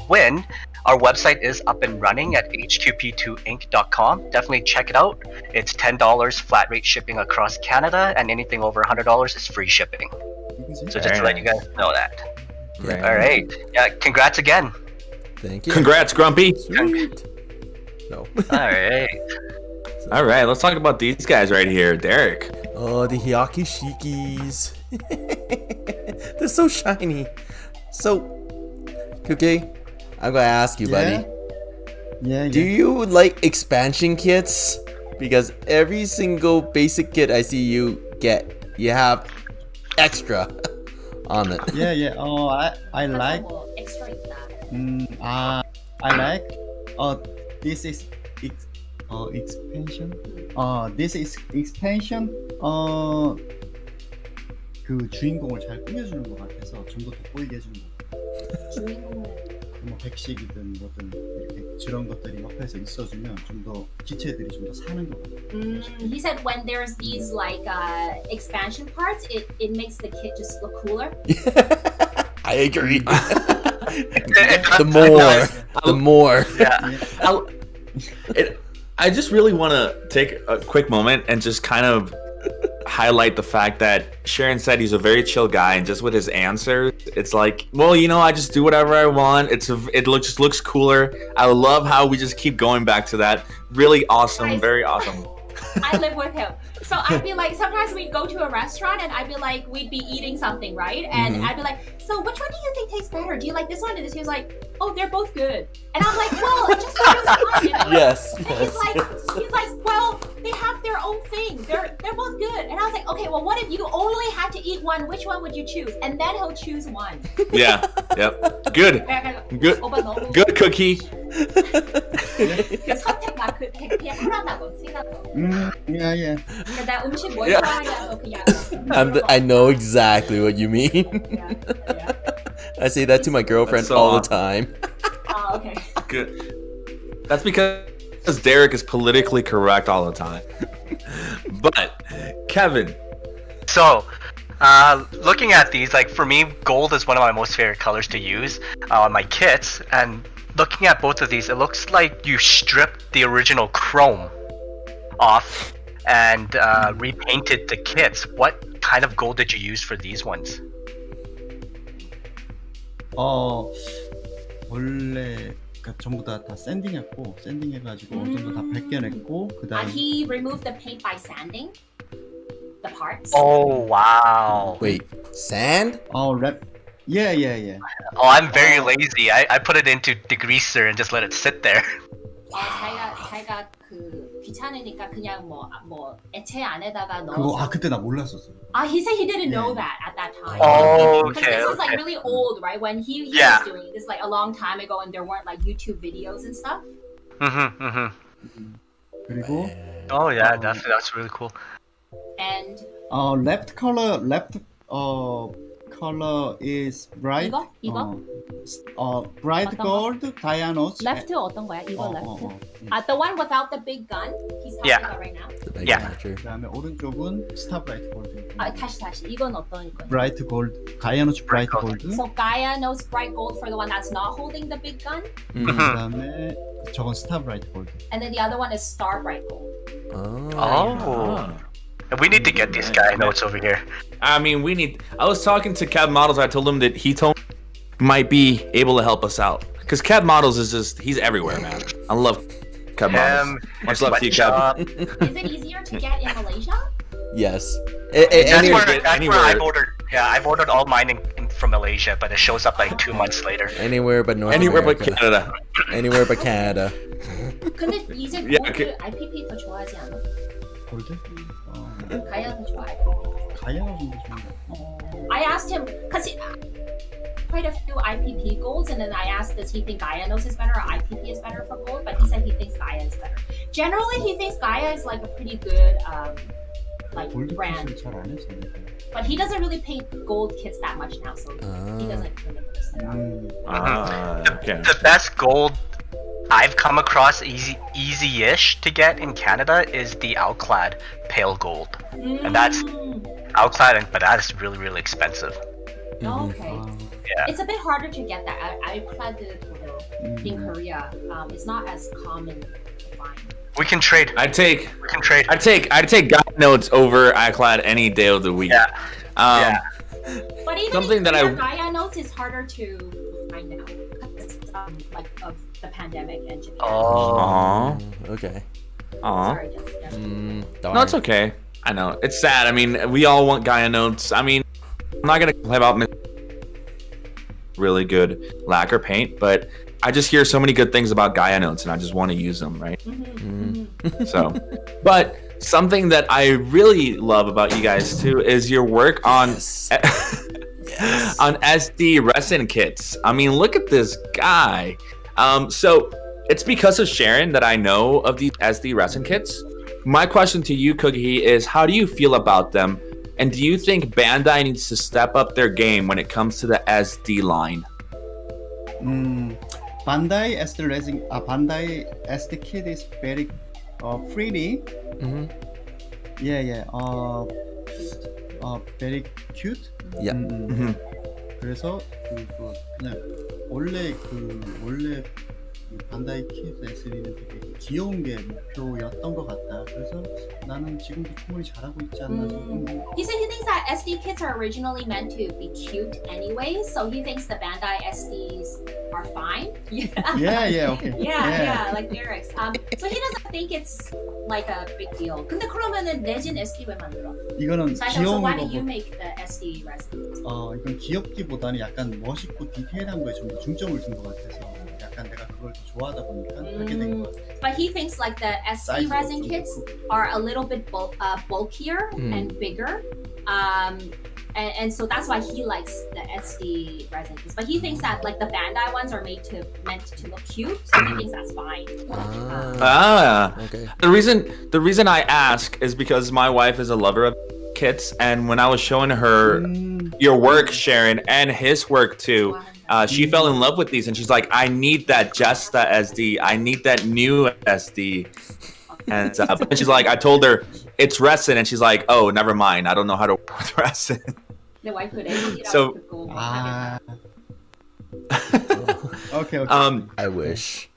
win, our website is up and running at hqp2inc.com. Definitely check it out. It's $10 flat rate shipping across Canada, and anything over $100 is free shipping. So just to let you guys know that. Yeah. All right. Yeah. Congrats again. Thank you. Congrats, Grumpy. Sweet. No. All right. All right, let's talk about these guys right here. Derek. Oh, the Hyaki Shikis. They're so shiny. So, Kugdai, I'm gonna ask you, buddy. Yeah. Do you like expansion kits? Because every single basic kit I see you get, you have extra on it. Yeah. I like. extra 있다. I like. This is expansion. This is expansion. 그 주인공을 잘 꾸며주는 것 같아서 좀 더 돋보이게 해주는 것 같아요. 주인공. 뭐 백식이든 뭐든 이렇게 저런 것들이 옆에서 있어주면 좀 더 기체들이 좀 더 사는 것 같아요. He said when there's these like expansion parts, it makes the kit just look cooler. I agree. the more. Yeah. I just really want to take a quick moment and just kind of highlight the fact that Sharon said he's a very chill guy, and just with his answers, it's like, well, I just do whatever I want. It just looks cooler. I love how we just keep going back to that. Really awesome, very awesome. I live with him. So I'd be like, sometimes we'd go to a restaurant and I'd be like, we'd be eating something, right? And I'd be like, so which one do you think tastes better? Do you like this one or this? He was like, oh, they're both good. And I'm like, well, it just depends on, you know? Yes. And he's like, well, they have their own thing. They're both good. And I was like, okay, well, what if you only had to eat one? Which one would you choose? And then he'll choose one. Yeah. Yep. Good. 오빠 너무 Good cookie. 그 선택만 그냥 하나다고 생각하고. Yeah. 그러니까 나 음식 뭘 Yeah. 좋아하냐고 그냥. I know exactly what you mean. Yeah. I say that to my girlfriend That's so all the awesome. time. Oh, okay. Good. That's because Derek is politically correct all the time. But Kevin. So, looking at these, like for me, gold is one of my most favorite colors to use on my kits. And looking at both of these, it looks like you stripped the original chrome off and repainted the kits. What kind of gold did you use for these ones? 원래 그러니까 전부 다 샌딩했고 샌딩해가지고 어느 정도 다 벗겨냈고 그다음. He removed the paint by sanding the parts. Oh, wow. Wait, sand? 랩. Yeah. Oh, I'm very lazy. I put it into degreaser and just let it sit there. 자기가 그 귀찮으니까 그냥 뭐 액체 안에다가 그거 넣어서. 그때 나 몰랐었어. He said he didn't know that at that time. Oh, Because okay. this is like really old, right? When he Yeah. was doing this like a long time ago, and there weren't like YouTube videos and stuff. 그리고 Oh yeah, that's really cool. And left color is bright. 이거? bright 어떤 거? gold, Dianos. left 어떤 거야? 이거 left. 어. The one without the big gun. He's talking Yeah. about right now. The big Yeah. picture. 그다음에 오른쪽은 Star Bright Gold. 다시. 이건 어떤 거야? Bright Gold, Dianos Bright Gold. Gold. So Gaia knows bright gold for the one that's not holding the big gun, 그다음에 저건 Star Bright Gold. and then the other one is star bright gold. Oh. We need to get these guy notes over here. I mean, I was talking to Cab Models. I told him that he told me might be able to help us out. Because Cab Models he's everywhere, man. I love Cab Models. Much love to you, Cab. Is it easier to get in Malaysia? Yes. That's Anywhere- where anywhere. I've ordered. Yeah, I've ordered all mine from Malaysia, but it shows up like 2 months later. Anywhere but North Anywhere but America. Canada. Anywhere but Canada. 근데 이제 Yeah, 골드 okay. IPP 더 좋아하지 않아? 골드? 가야 더 좋아해. 가야가 좀 더 좋은 거. I asked him because quite a few IPP golds, and then I asked, does he think Gaia knows is better or IPP is better for gold? But he said he thinks Gaia is better. Generally, he thinks Gaia is like a pretty good like 골드 brand, 킷을 잘안 해서. but he doesn't really paint gold kits that much now, so he doesn't really understand. Okay. The best gold I've come across easy-ish to get in Canada is the Outclad pale gold, and that's Outclad, but that is really expensive. Oh, okay. Yeah. It's a bit harder to get that. I tried to, in Korea. It's not as common to find. We can trade. I'd take We can trade. I'd take Guy Notes over iCloud any day of the week. Yeah. Um, But even Something in that Korea, I- Gaia notes is harder to find now because like of the pandemic and Japan. Aw. Okay. Aw. Sorry, just Darn. No, it's okay. I know. It's sad. I mean, we all want Gaia Notes. I mean, I'm not going to complain about really good lacquer paint, but I just hear so many good things about Gaia Notes and I just want to use them, right? So, but something that I really love about you guys too is your work on on SD resin kits. I mean, look at this guy. So it's because of Sharon that I know of these SD resin kits. My question to you, Kugdai, is how do you feel about them? And do you think Bandai needs to step up their game when it comes to the SD line? Bandai SD resin, Bandai SD kit is very pretty. Yeah. Very cute. Yeah. 그래서 그냥 원래 반다이 킷 SD는 되게 귀여운 게 목표였던 것 같다. 그래서 나는 지금도 충분히 잘하고 있지 않나 생각해. He said he thinks that SD kits are originally meant to be cute anyway, so he thinks the Bandai SDs are fine. Yeah, okay. Yeah, like Derek's. So he doesn't think it's like a big deal. 근데 그러면은 레진 SD 왜 만들어? 이거는 So I said, so 귀여운 why do 거. you make the SD resin? 이건 귀엽기보다는 약간 멋있고 디테일한 거에 좀 더 중점을 둔 것 같아서 약간 내가 그걸 더 좋아하다 보니까 하게 된 것 같아. But he thinks like the SD 사이즈도 resin 좀 kits 좋고. are a little bit bulkier and bigger. And so that's why he likes the SD resin kits. But he thinks that like the Bandai ones are meant to look cute, so he thinks that's fine. Okay. The reason I ask is because my wife is a lover of kits, and when I was showing her your work, Sharon, and his work too, she fell in love with these, and she's like, "I need that Jesta SD. I need that new SD." And she's like, I told her it's resin, and she's like, "Oh, never mind. I don't know how to work with resin." 내 와이프는 So- Okay. I wish.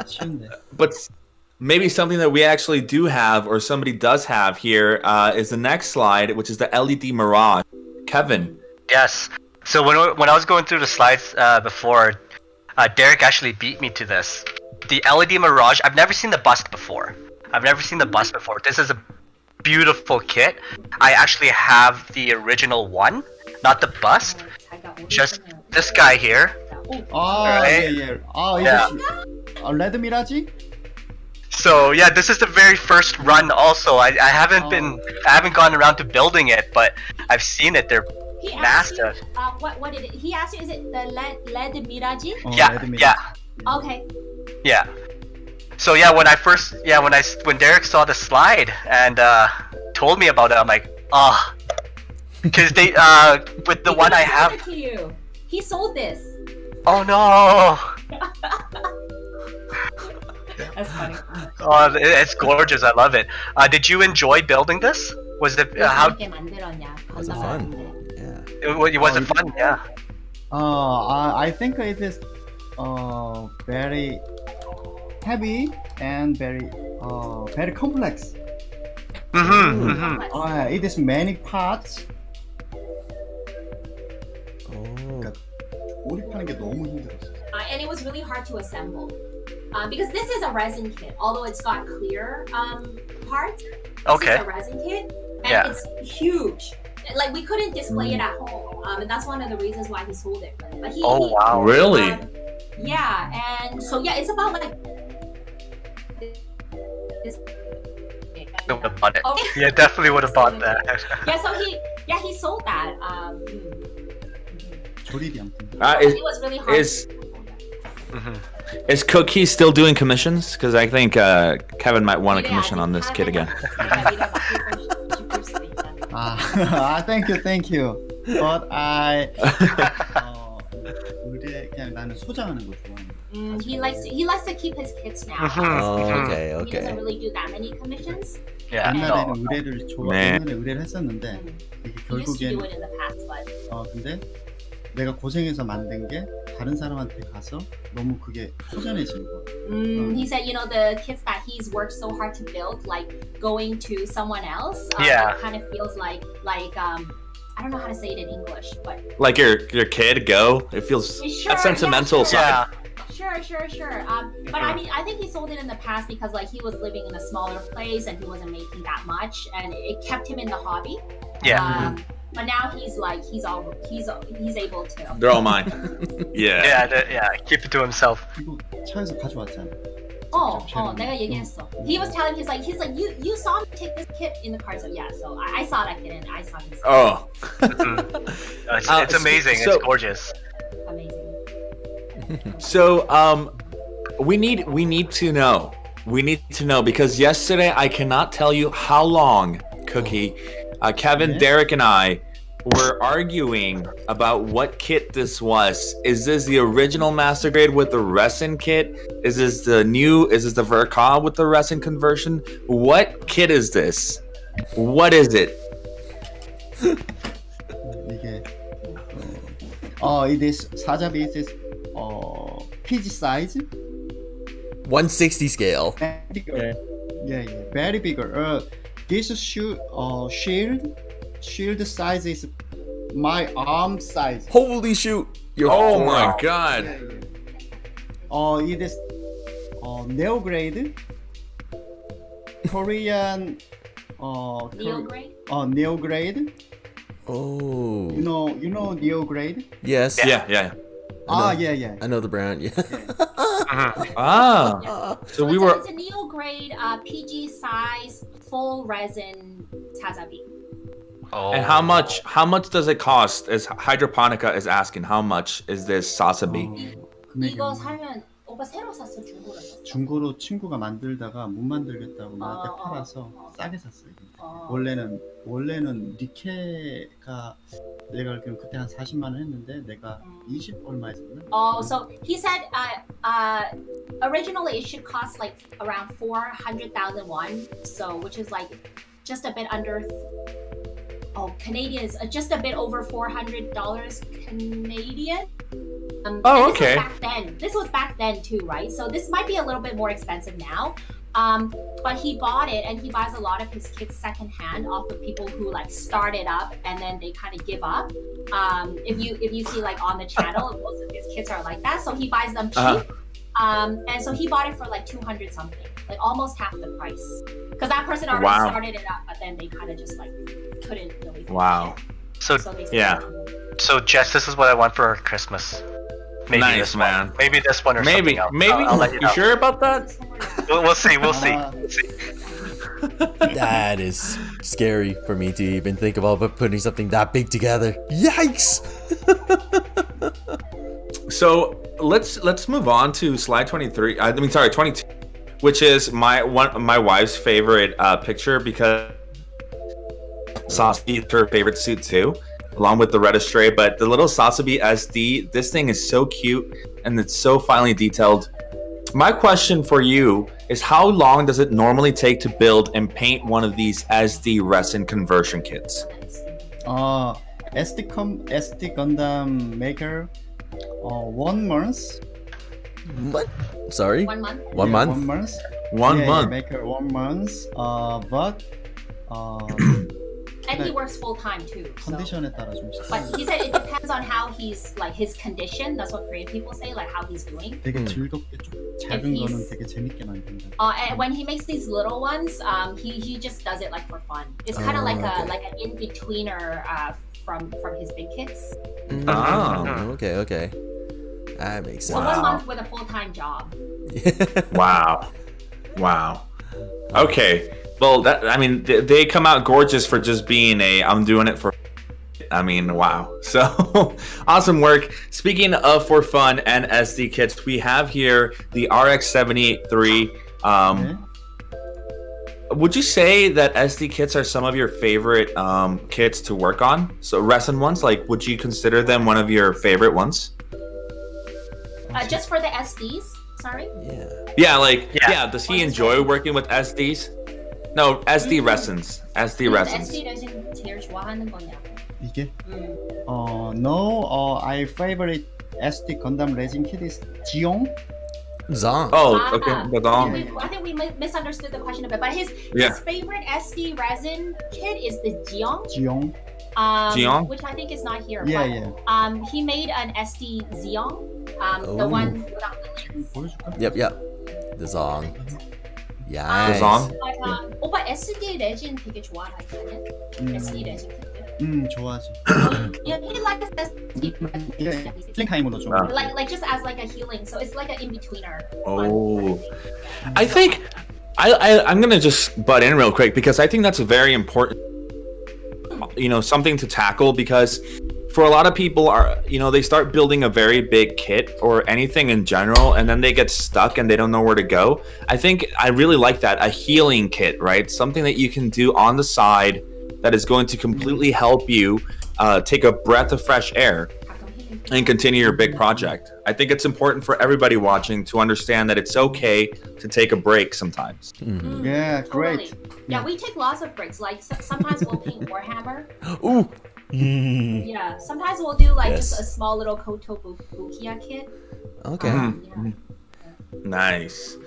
쉬운데. But maybe something that we actually do have, or somebody does have here, is the next slide, which is the LED Mirage. Kevin. Yes. So when I was going through the slides before, Derek actually beat me to this. The LED Mirage. I've never seen the bust before. This is a beautiful kit. I actually have the original one, not the bust. Just this guy here. Right? Yeah. Yeah. 이거 레드 미라지? So yeah, this is the very first run. Also, I haven't gone around to building it, but I've seen it. They're He asked you, massive. what did it? He asked you, is it the LED Miraji? Yeah. Okay. Yeah. So yeah, when Derek saw the slide and told me about it, I'm like, because they with the one I have. It to you. He sold this. Oh no! That's funny. Oh, it's gorgeous. I love it. Did you enjoy building this? Was it how? 어떻게 만들었냐? Was it fun? Yeah. Was it fun? Yeah. I think it is very heavy and very complex. It is many parts. Oh. 조립하는 게 너무 힘들었어. And it was really hard to assemble. Because this is a resin kit, although it's got clear parts. Okay. This is a resin kit, and Yeah. it's huge. Like we couldn't display it at home, and that's one of the reasons why he sold it. But he, Oh wow. Really? Yeah, and so yeah, it's about like. I would have bought it. Okay. Yeah, definitely would have bought that. Yeah, he sold that. 조립이 아무튼. It was really hard. Is Cookie still doing commissions? Because I think Kevin might want a commission on this kit again. Thank you. But 의뢰 그냥 나는 소장하는 거 좋아하는 거. He likes to keep his kits now. Oh, okay, He doesn't okay. really do that many commissions. Yeah. 옛날에는 No. 의뢰를 네. 옛날에 의뢰를 했었는데 이게 He used to 결국엔 do it in the past, but 근데 내가 고생해서 만든 게 다른 사람한테 가서 너무 그게 허전해진 거. he said, the kits that he's worked so hard to build, like going to someone else, Yeah. it kind of feels like I don't know how to say it in English, but Like your kid go. It feels Sure, that sentimental yeah, side. Yeah. sure. But I mean, I think he sold it in the past because like he was living in a smaller place and he wasn't making that much, and it kept him in the hobby. Yeah. But now he's able to. They're all mine. Yeah. Yeah. Keep it to himself. 이거 차에서 가져왔잖아. 내가 얘기했어. He was telling he's like you saw me take this kit in the car, so yeah. So I saw that kit and I saw his Oh. It's amazing. so- It's gorgeous. amazing. So we need to know. We need to know because yesterday I cannot tell you how long, Cookie, Kevin, Yeah. Derek, and I were arguing about what kit this was. Is this the original Master Grade with the resin kit? Is this the Verka with the resin conversion? What kit is this? What is it? 이게 it is 사자비 it is PG size. 160 scale. Very bigger. Yeah, very bigger. This shield size is my arm size. Holy shoot! You're Oh my god. It is neo grade Korean Neo grade. neo grade. Oh. You know neo grade. Yes. Yeah. Yeah. I know the brand. Yeah. Ah. So we were. It's a neo grade PG size full resin sazabi. Oh. And how much does it cost? As Hydroponica is asking, how much is this sasabi? 이거 사면 오빠 새로 샀어 중고로 샀어? 중고로 친구가 만들다가 못 만들겠다고 나한테 팔아서 싸게 샀어요. 원래는 니케가 내가 알기로는 그때 한 40만 원 했는데 내가 20 얼마 했었나? So he said originally it should cost like around 400,000 won, so which is like just a bit under Canadian is just a bit over $400 Canadian. Oh, and okay. This was back then too, right? So this might be a little bit more expensive now. But he bought it, and he buys a lot of his kits secondhand off of people who like started up and then they kind of give up. If you see like on the channel, most of his kits are like that. So he buys them cheap. And so he bought it for like 200 something, like almost half the price. Because that person already Wow. started it up, but then they kind of just like couldn't really finish Wow. it. So So they Yeah. So Jess, this is what I want for Christmas. Maybe Nice, this man. one. Maybe this one or Maybe. something else. Maybe. I'll let you You know. sure about that? We'll see. We'll see. That is scary for me to even think about putting something that big together. Yikes! So let's move on to slide 23. I mean, sorry, 22, which is my wife's favorite picture because Sasabi is her favorite suit too, along with the red stray. But the little Sasabi SD, this thing is so cute and it's so finely detailed. My question for you is, how long does it normally take to build and paint one of these SD resin conversion kits? SD Gundam maker 1 month. What? Sorry? 1 month. 1 month? 1 month. One month. Maker 1 month. But And he works full time too. So. 컨디션에 따라 좀 But he said it depends on how he's like his condition. That's what Korean people say, like how he's doing. 되게 즐겁게 좀 작은 If 거는 he's- 되게 재밌게 만든다. And when he makes these little ones, he just does it like for fun. It's kind of like okay. an in betweener from his big kids. Ah. Okay. That makes So sense. 1 month with a full time job. Wow. Okay. Well, they come out gorgeous for just being I'm doing it for. I mean, wow. So awesome work. Speaking of for fun and SD kits, we have here the RX-783. Okay. Would you say that SD kits are some of your favorite kits to work on? So resin ones, like, would you consider them one of your favorite ones? Just for the SDs. Sorry. Yeah. Yeah, does he enjoy working with SDs? No, SD resins. SD resins. SD 레진 제일 좋아하는 거냐? 이게? No, I favorite SD Gundam resin kit is Jiong. Zong. Oh, okay. I think we misunderstood the question a bit, but his favorite SD resin kit is the Jiong. Jiong. Which I think is not here. Yeah, but, he made an SD Zeong. The one without the links. 보여줄까? Yep. The Zong. The Yeah. Zong? But, 오빠 SD 레진 되게 좋아하잖아요. SD 레진 kit. 좋아하지. Yeah, he likes SD resin. 힐링 타임으로 좀. Like just as like a healing, so it's like an in-betweener. Oh. I think I'm gonna just butt in real quick because I think that's a very important, something to tackle, because for a lot of people they start building a very big kit or anything in general, and then they get stuck and they don't know where to go. I really like that, a healing kit, right? Something that you can do on the side that is going to completely help you take a breath of fresh air and continue your big project. I think it's important for everybody watching to understand that it's okay to take a break sometimes. Mm-hmm. Yeah, great. Totally. Yeah, we take lots of breaks. Like sometimes we'll paint Warhammer. Ooh. Yeah, sometimes we'll do like just a small little Koto Bukia kit. Okay. Nice.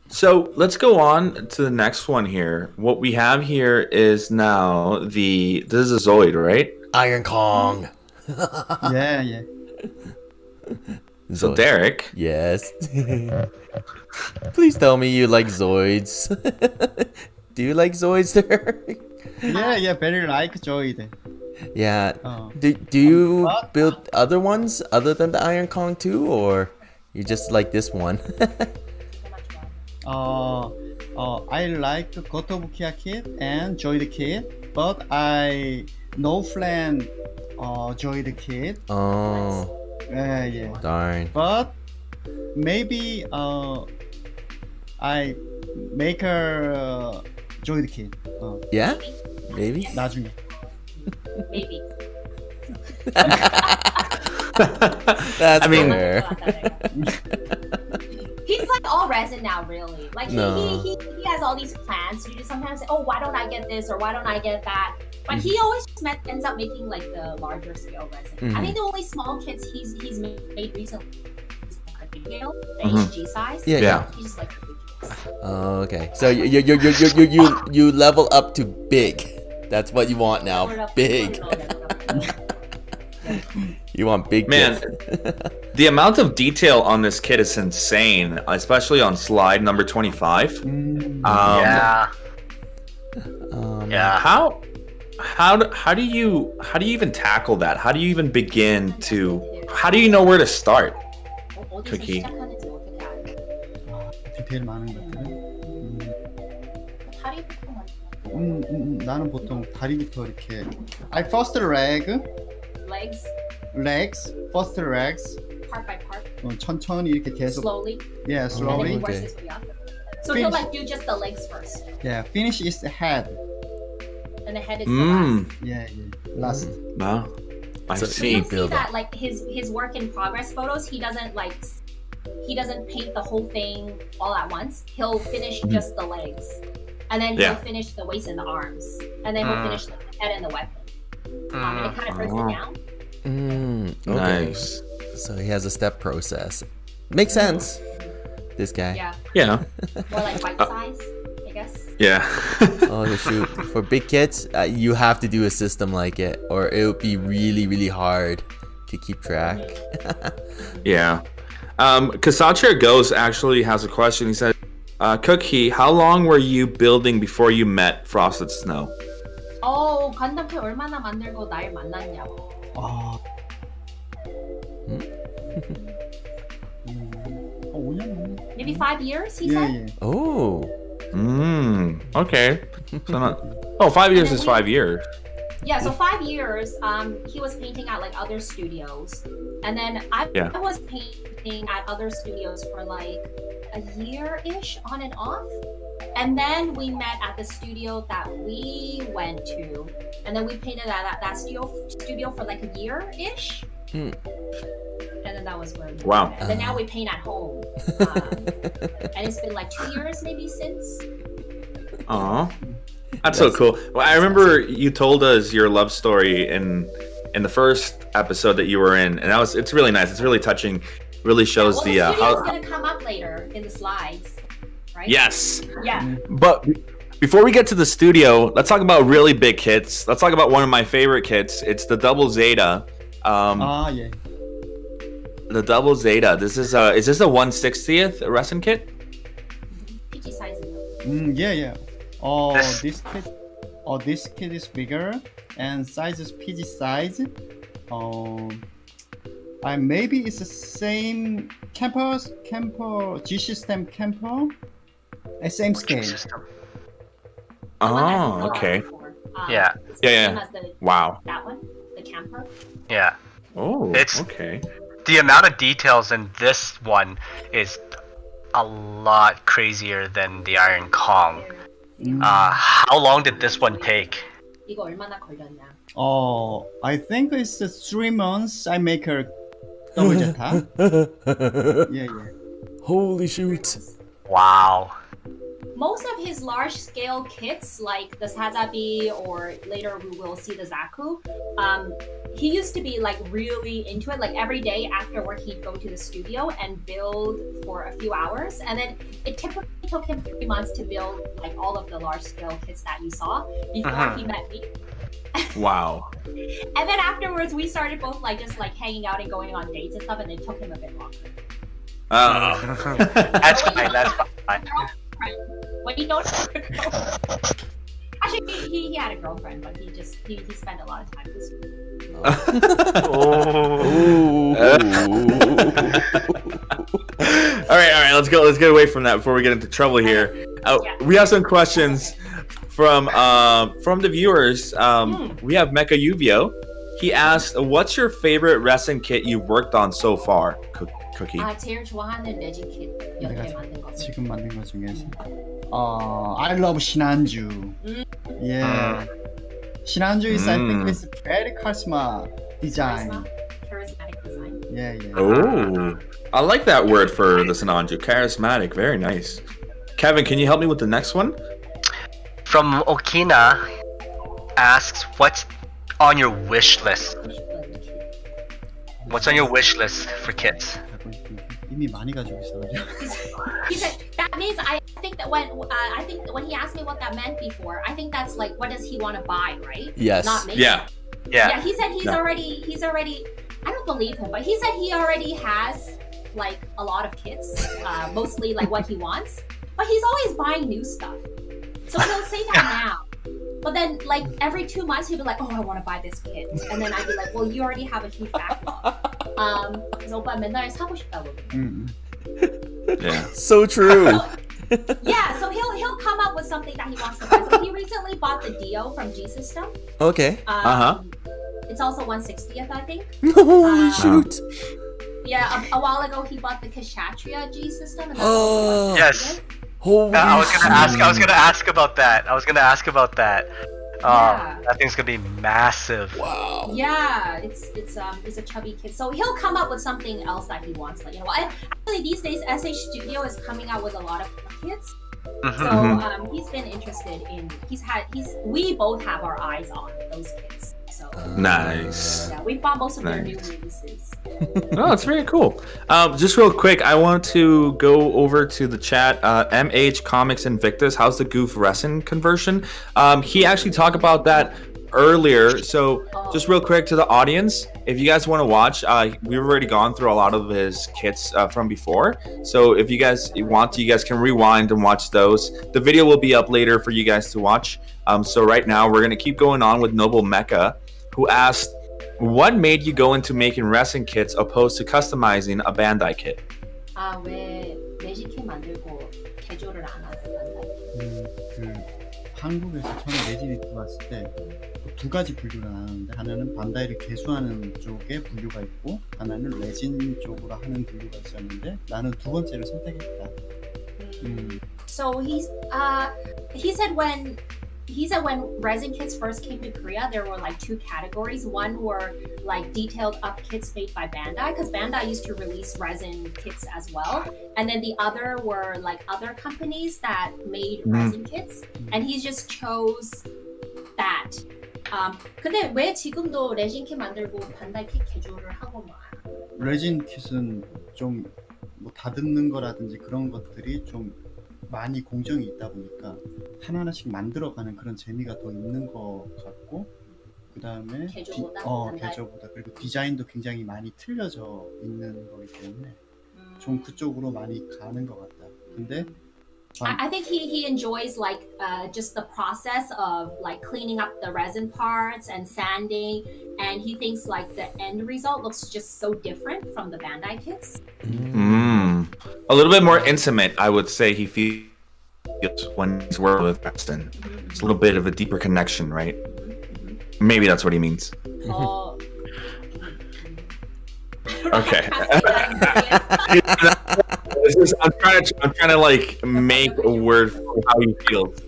So let's go on to the next one here. What we have here is now this is a Zoid, right? Iron Kong. Yeah. So Derek. Yes. Please tell me you like Zoids. Do you like Zoids, Derek? Yeah, very like Zoid. Yeah. Do you build other ones other than the Iron Kong too, or you just like this one? I like Gotobukia kit and Zoid kit, but I no friend Zoid kit. Oh. Yeah. Darn. But maybe I make a Zoid kit. Yeah? Maybe? 나중에. Maybe. That's I mean- fair. He's like all resin now, really. Like No. he has all these plans to do. Sometimes say, oh, why don't I get this or why don't I get that? But he always just ends up making like the larger scale resin. I think the only small kits he's made recently is like a big scale, the HG size. Yeah. He's just like ridiculous. Oh, okay. So you level up to big. That's what you want now. Big. You want big Man, kits. the amount of detail on this kit is insane, especially on slide number 25. Yeah. How do you even tackle that? How do you even begin to? How do you know where to start? 어디서 Cookie. 시작하는지 어떻게 알아? 디테일 많은 것들은. 다리부터 만들어. 나는 보통 다리부터 이렇게. I first legs, first legs. Part by part, 천천히 이렇게 계속. slowly, Yeah, and then slowly. he Okay. works his way up. So he'll like do just the legs first, Yeah, finish is the head. and the head is the last. Yeah. Last. No, I So- So see. you'll see Build that up. like his work in progress photos, he doesn't paint the whole thing all at once. He'll finish just the legs, and then he'll Yeah. finish the waist and the arms, and then he'll finish the head and the weapon. And it kind of breaks it down. Okay. Nice. So he has a step process. Makes sense. This guy. Yeah, Yeah. more like bite size, I guess. Yeah. Oh shoot! For big kids, you have to do a system like it, or it would be really, really hard to keep track. Yeah. Kasacher Goes actually has a question. He said, Cookie, how long were you building before you met Frosted Snow? 간담회 얼마나 만들고 날 만났냐고. 5년? Maybe 5 years, he Yeah, said. yeah. Oh. Okay. So 5 years is 5 years. Yeah, so 5 years, he was painting at like other studios, and then I was painting at other studios for like a year-ish on and off, and then we met at the studio that we went to, and then we painted at that studio for like a year-ish. And then that was where we Wow. met. And then now we paint at home. And it's been like 2 years maybe since. Aw. That's so cool. Well, I remember you told us your love story in the first episode that you were in, and it's really nice. It's really touching. Really shows Well, the the studio's how. gonna come up later in the slides, right? Yes. Yeah. But before we get to the studio, let's talk about really big kits. Let's talk about one of my favorite kits. It's the Double Zeta. Yeah. The Double Zeta. Is this a 1/60th resin kit? PG size. Yeah. This- This kit is bigger and size is PG size. Maybe it's the same camper G system camper. Same scale. System. The one that we Oh, bought okay. before. Yeah. It's the Yeah. same as the, Wow. that one, the camper. Yeah. Oh, It's- okay. The amount of details in this one is a lot crazier than the Iron Kong. How long did this one take? 이거 얼마나 걸렸냐? I think it's 3 months. I make a double Jetta. Yeah. Holy shoot. Wow. Most of his large-scale kits, like the Sazabi or later we will see the Zaku, he used to be like really into it. Like every day after work, he'd go to the studio and build for a few hours, and then it typically took him 3 months to build like all of the large-scale kits that you saw before he met me. Wow. And then afterwards, we started both like just like hanging out and going on dates and stuff, and it took him a bit longer. Oh. That's fine. That's fine. When he don't have a girlfriend. Actually, he had a girlfriend, but he spent a lot of time with me. Oh. All right. Let's go. Let's get away from that before we get into trouble here. Yeah. We have some questions from the viewers. We have Mecha Uvio. He asked, "What's your favorite resin kit you've worked on so far?" Cookie. 제일 좋아하는 레진 킷 몇 개 만든 거. 지금 만든 것 중에서 I love 신한주. Yeah. 신한주 is I think it's very charisma design. Charismatic design. Yeah. Oh, I like that word for the Sinanju. Charismatic. Very nice. Kevin, can you help me with the next one? From Okina asks, what's on your wish list? What's on your wish list for kids? 이미 많이 가지고 있어가지고. He said that means I think that when he asked me what that meant before, I think that's like what does he want to buy, right? Yes. Not make. Yeah. Yeah. He said he's No. already. I don't believe him, but he said he already has like a lot of kits, mostly like what he wants. But he's always buying new stuff, so he'll say that now. But then, like every 2 months, he'll be like, "Oh, I want to buy this kit," and then I'd be like, "Well, you already have a huge backlog." 그래서 오빠 맨날 사고 싶다고. Yeah. So true. Yeah, so he'll come up with something that he wants to buy. So he recently bought the Dio from G System. Okay. It's also 1/60th, I think. Holy shoot. Yeah, a while ago he bought the Kshatriya G System. And that's Oh. also 1/60th. Yes. Holy I was gonna shoot. ask about that. Yeah. That thing's gonna be massive. Wow. Yeah, it's a chubby kid. So he'll come up with something else that he wants. Like actually these days SH Studio is coming out with a lot of kits. So he's been interested in. We both have our eyes on those kits. So Nice. yeah, we bought most of their new Nice. releases. Oh, it's very cool. Just real quick, I want to go over to the chat. MH Comics Invictus, how's the Goof Resin conversion? He actually talked about that earlier. So just real quick to the audience, if you guys want to watch, we've already gone through a lot of his kits from before. So if you guys want to, you guys can rewind and watch those. The video will be up later for you guys to watch. So right now we're going to keep going on with Noble Mecha, who asked, what made you go into making resin kits opposed to customizing a Bandai kit? 왜 레진 킷 만들고 개조를 안 한다? 한국에서 처음에 레진이 들어왔을 때 두 가지 분류가 나누는데 하나는 반다이를 개수하는 쪽에 분류가 있고 하나는 레진 쪽으로 하는 분류가 있었는데 나는 두 번째를 선택했다. So he said when he said when resin kits first came to Korea, there were like two categories. One were like detailed up kits made by Bandai, because Bandai used to release resin kits as well. And then the other were like other companies that made resin kits, and he just chose that. 근데 왜 지금도 레진 킷 만들고 반다이 킷 개조를 하고 막? 레진 킷은 좀 뭐 다듬는 거라든지 그런 것들이 좀 많이 공정이 있다 보니까 하나하나씩 만들어가는 그런 재미가 더 있는 것 같고, 그 다음에 개조보다 그리고 디자인도 굉장히 많이 틀려져 있는 거기 때문에 좀 그쪽으로 많이 가는 것 같다. 근데 I think he enjoys like just the process of like cleaning up the resin parts and sanding, and he thinks like the end result looks just so different from the Bandai kits. A little bit more intimate, I would say. He feels when he's working with Preston. It's a little bit of a deeper connection, right? Maybe that's what he means. Okay. I'm trying to like make a word for how he feels.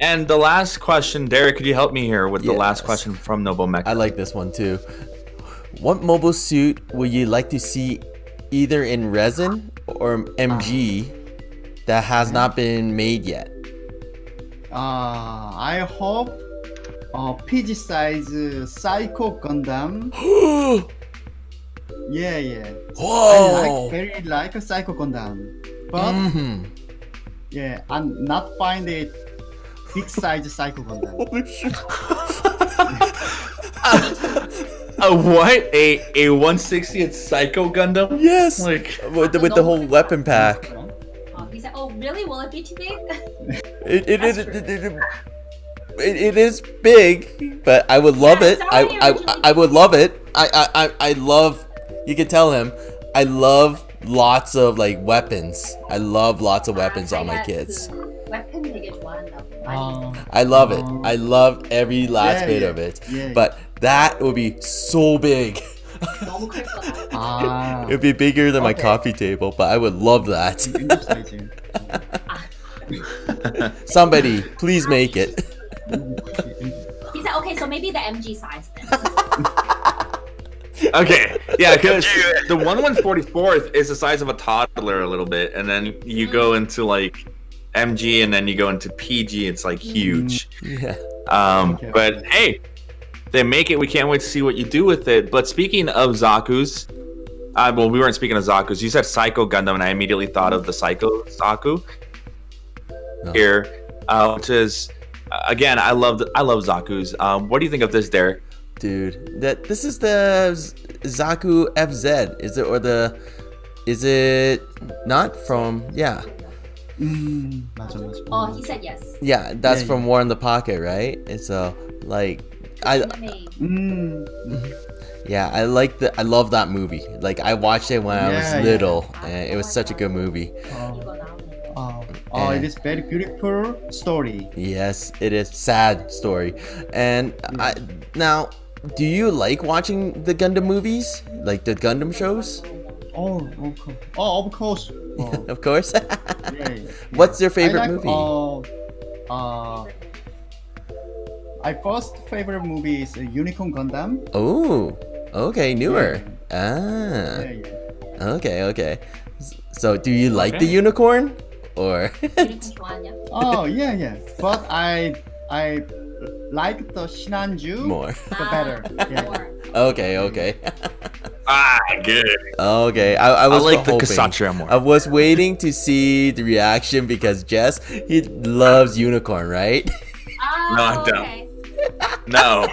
And the last question, Derek, could you help me here with the last question from Noble Mech? I like this one too. What mobile suit would you like to see either in resin or MG that has not been made yet? I hope PG size Psycho Gundam. Yeah. Whoa! I very like a Psycho Gundam, but yeah, I'm not find it big size Psycho Gundam. A what? A 160th Psycho Gundam? Yes, Like with the whole weapon pack. He said, "Oh, really? Will it be too big?" It is big, but I would love it. I would love it. I love. You can tell him. I love lots of like weapons. I love lots of weapons on my kids. weapon 되게 좋아한다고. I love it. I love every last bit of it. But that would be so big. 너무 클 거다. It'd be bigger than my coffee table, but I would love that. Somebody, please make it. He said, okay, so maybe the MG size then. Okay, yeah, because the 1/144th is the size of a toddler a little bit, and then you go into like MG, and then you go into PG. It's like huge. Yeah. But hey, they make it. We can't wait to see what you do with it. But speaking of Zaku's, well, we weren't speaking of Zaku's. You said Psycho Gundam, and I immediately thought of the Psycho Zaku here, which is again, I love Zaku's. What do you think of this, Derek? Dude, this is the Zaku FZ. Is it not from? Yeah. 맞아. Oh, he said yes. Yeah, that's from War in the Pocket, right? It's like yeah, I love that movie. Like I watched it when I was little, and it was such a good movie. It is very beautiful story. Yes, it is sad story. And now, do you like watching the Gundam movies, like the Gundam shows? Of course. Of course. Yeah. What's your favorite movie? My first favorite movie is Unicorn Gundam. Oh, okay, newer. Yeah. Okay. So, do you like the unicorn, or? 좋아하냐? Yeah. But I like the Shinanju More. better. More. Okay. Good. Okay, I was like the hoping. Kasatra more. I was waiting to see the reaction because Jess, he loves unicorn, right? No, I don't. Okay. No.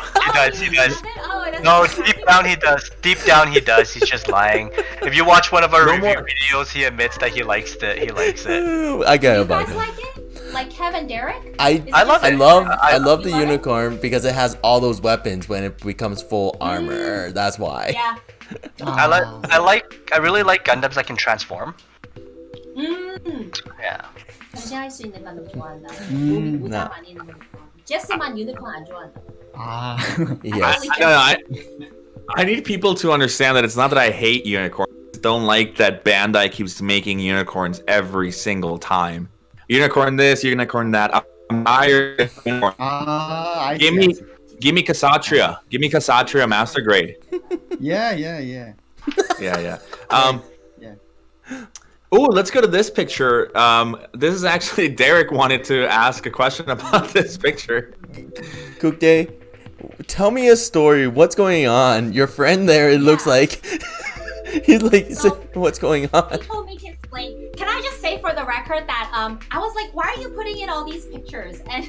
He does. Oh, that's No, deep down he does. Deep down he does. He's just lying. If you watch one of our No review more. videos, he admits that he likes it. He likes it. I got You about guys it. like it? Like Kevin Derek? I love it. I love the You love it? unicorn because it has all those weapons when it becomes full armor. That's why. Yeah. I really like Gundams that can transform. Yeah. 변신할 수 있는 건좀 좋아한다. 나. 모자 많이 있는 거. 제스만 유니콘 안 좋아한다. Yes. I need people to understand that it's not that I hate unicorns. I don't like that Bandai keeps making unicorns every single time. Unicorn this, unicorn that. Iron. I Give see, me, I see. give me Ksatria. Give me Ksatria Master Grade. Yeah. Yeah. Um. Yeah. Oh, let's go to this picture. This is actually Derek wanted to ask a question about this picture. Kugdai, tell me a story. What's going on? Your friend there, it looks like he's like, what's going on? He told me to explain. Can I just say for the record that I was like, why are you putting in all these pictures? And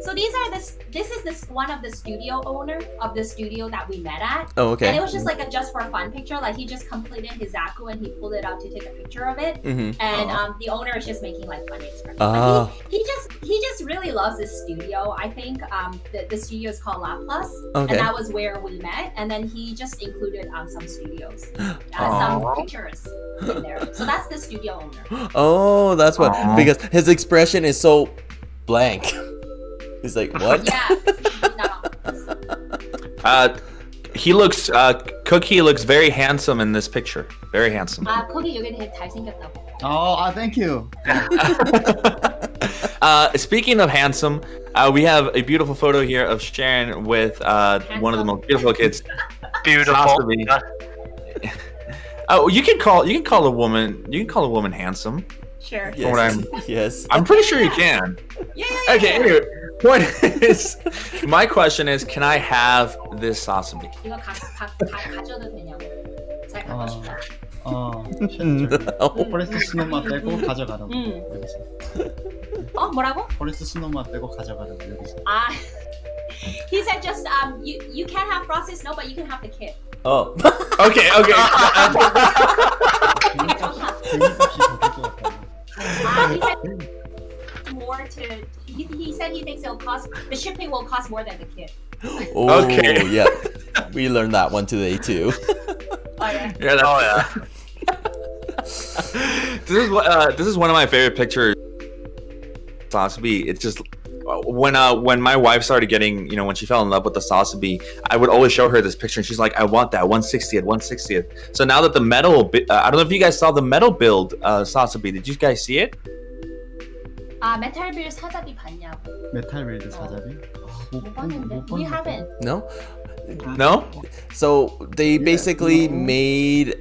so this is this one of the studio owner of the studio that we met at. Oh, okay. And it was just like a just for fun picture. Like he just completed his Zaku and he pulled it out to take a picture of it. Mhm. And the owner is just making like funny expressions. Ah. He just really loves this studio. I think the studio is called La Plus, Okay. and that was where we met. And then he just included some studios, Aw. some pictures in there. So that's the studio owner. Oh, that's what. Aw. Because his expression is so blank. He's like, what? Yeah. No. He looks. Cookie looks very handsome in this picture. Very handsome. 거기 여기 되게 잘생겼다고. Thank you. Speaking of handsome, we have a beautiful photo here of Sharon with one of the most beautiful kids. Beautiful. Sasabi. Oh, you can call a woman handsome. Sure. Yes. What I'm- Yes. I'm pretty sure you can. Yeah. Okay. Anyway, point is, my question is, can I have this sasabi? 이거 가져도 되냐고. 잘 갖고 싶다. 포레스트 스노만 빼고 가져가라고. 여기서. 뭐라고? 포레스트 스노만 빼고 가져가라고 여기서. He said just you can't have Frosted.Snow, but you can have the kit. Oh. Okay. 개인값이 더될것 같다고. He said more to. He said he thinks the shipping will cost more than the kit. Oh, Okay. yeah. We learned that one today too. Oh yeah. Yeah. Oh yeah. This is one of my favorite pictures. Sasabi. It's just when my wife started getting, when she fell in love with the sasabi, I would always show her this picture, and she's like, "I want that 160th." So now that the metal, I don't know if you guys saw the metal build sasabi. Did you guys see it? 메탈빌 사자비 봤냐고. 메탈 웰드 사자비? 못 봤는데. We haven't. No? No. So they basically made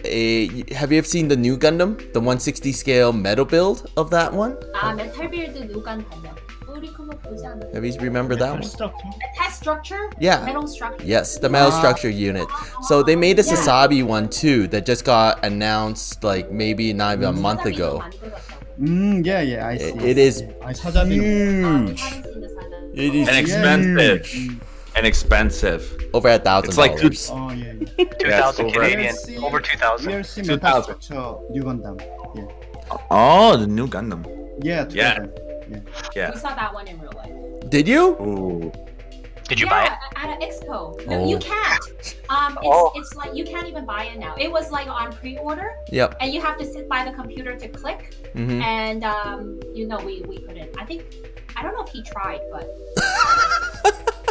have you ever seen the new Gundam? The 160 scale metal build of that one? 메탈빌드 누간 봤냐고. 우리 그거 보지 않았어. Have you remember that one? Metal structure? Yeah. Metal structure. Yes, the metal structure unit. So they made a Yeah. Sasabi one too that just got announced like maybe not even a month 사자비도 ago. 만들었다고. Yeah, I see. It is 사자비. We huge. haven't seen the 사자비. It is And expensive. And expensive. over $1,000. It's like two- 예. 2,000 over. Canadian. Over 2,000. ERC 2000. 메탈 스트럭처 뉴 건담. 예. Oh, the new Gundam. Yeah. Yeah. We saw that one in real life. Did you? Ooh. Did you buy it? At an expo. Oh. No, you can't. Oh. It's like you can't even buy it now. It was like on pre-order, Yep. and you have to sit by the computer to click. Hmm. And we couldn't. I don't know if he tried, but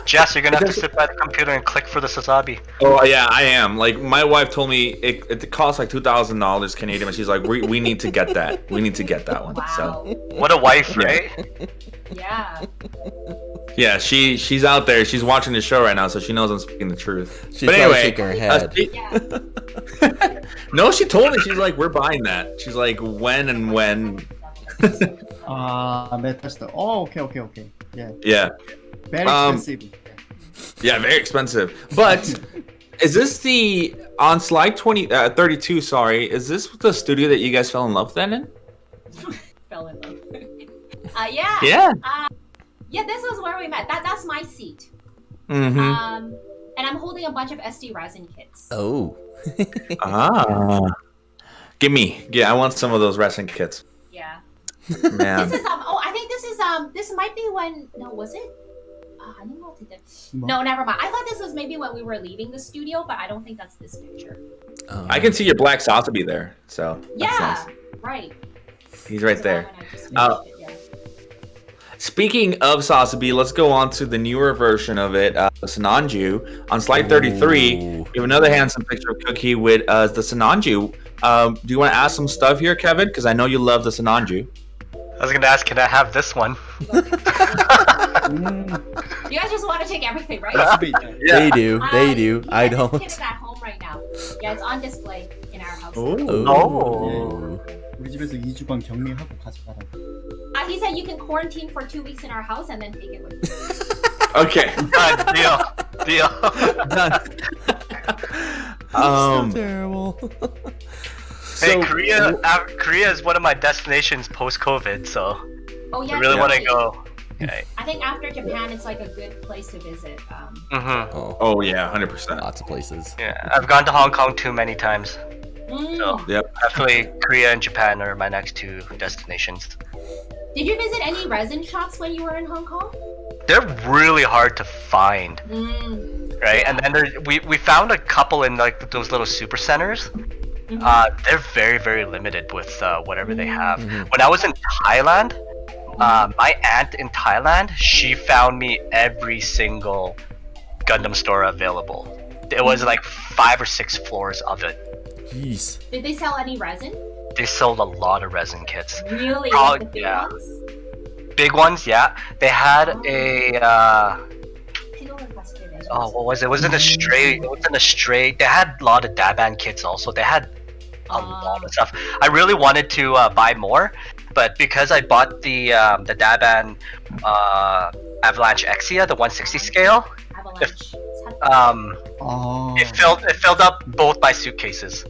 Jess, you're gonna have to sit by the computer and click for the Sasabi. Oh yeah, I am. Like my wife told me it costs like $2,000 Canadian, and she's like, we need to get that. We need to get that one. wow. So What a wife, Yeah. right? Yeah. yeah, she's out there. She's watching the show right now, so she knows I'm speaking the truth. She's But probably anyway, shaking her head. Yeah. no, she told me. She's like, we're buying that. She's like, when and when. 메탈 스트럭. Okay. Yeah. Yeah, Very expensive. yeah, very expensive. But is this the on slide 32? Sorry, is this the studio that you guys fell in love then in? Fell in love. Yeah. Yeah. Yeah, this was where we met. That's my seat. Mm-hmm. And I'm holding a bunch of SD resin kits. Oh. Give me. Yeah, I want some of those wrestling kits. Yeah. Man. This is I think this might be when was it? 아닌 것 같은데. No, never mind. I thought this was maybe when we were leaving the studio, but I don't think that's this picture. I can see your black sasabi there. So Yeah, nice. right. he's right So there. when I just Uh, finished it, yeah. Speaking of sasabi, let's go on to the newer version of it, the Sananju. On slide 33, Ooh. we have another handsome picture of Cookie with the Sananju. Do you want to ask some stuff here, Kevin? Because I know you love the Sananju. was gonna ask, can I have this one? You guys just want to take everything, right? 집에 있다. They do. They do. I This don't. kid is at home right now. Yeah, it's on display in our house. Oh. 우리 집에서 2주간 격리하고 가져가라고. He said you can quarantine for 2 weeks in our house and then take it with you. Okay. Deal. Done. So terrible. Hey, So- Korea is one of my destinations post-COVID, so Oh yeah, I really want to definitely. go. Okay. I think after Japan, it's like a good place to visit. Mm-hmm. Oh, Oh yeah, 100%. lots of places. Yeah, I've gone to Hong Kong too many times. So Yep. definitely Korea and Japan are my next two destinations. Did you visit any resin shops when you were in Hong Kong? They're really hard to find, right? Yeah. And then we found a couple in like those little super centers. They're very, very limited with whatever they have. When I was in Thailand, my aunt in Thailand, she found me every single Gundam store available. It was like 5 or 6 floors of it. Jeez. Did they sell any resin? They sold a lot of resin kits. Really? Oh, Like the big yeah. ones? Big ones, yeah. They had a what was it? It wasn't a stray. They had a lot of Daban kits also. They had a lot of stuff. I really wanted to buy more, but because I bought the Daban Avalanche Exia, the 160 scale, Avalanche. 아. it filled up both my suitcases.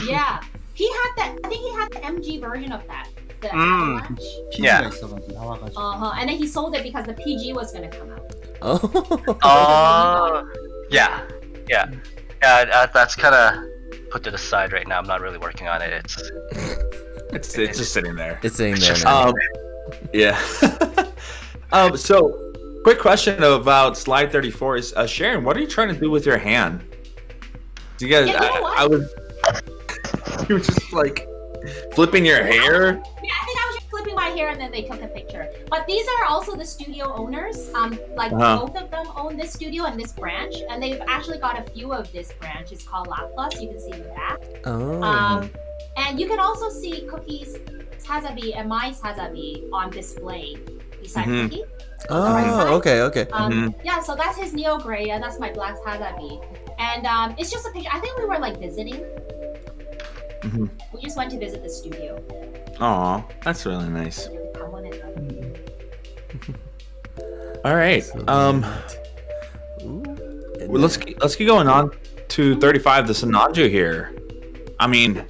Yeah. He had that. I think he had the MG version of that. The Mm. Avalanche. PG가 Yeah. 있어가지고 나와가지고. And then he sold it because the PG was gonna come out. Oh. Yeah. That's kind of put to the side right now. I'm not really working on it. It's just sitting there. It's saying there just- now. Yeah. So, quick question about slide 34 is Sharon, what are you trying to do with your hand? Do you guys? Yeah, you know what? I was. You were just like flipping your hair. Yeah, I think I was just flipping my hair and then they took a picture. But these are also the studio owners. Both of them own this studio and this branch, and they've actually got a few of this branch. It's called Laplas. You can see the back. Oh. And you can also see Cookie's Sazabi and my Sazabi on display beside Mhm. Cookie. Oh, okay. Yeah, so that's his Neo Gray and that's my black Sazabi. And it's just a picture. I think we were like visiting. Mhm. We just went to visit the studio. Aw, that's really nice. 방문했다. All right. Ooh. Well, let's keep going on to 35. The Sananju here. I mean,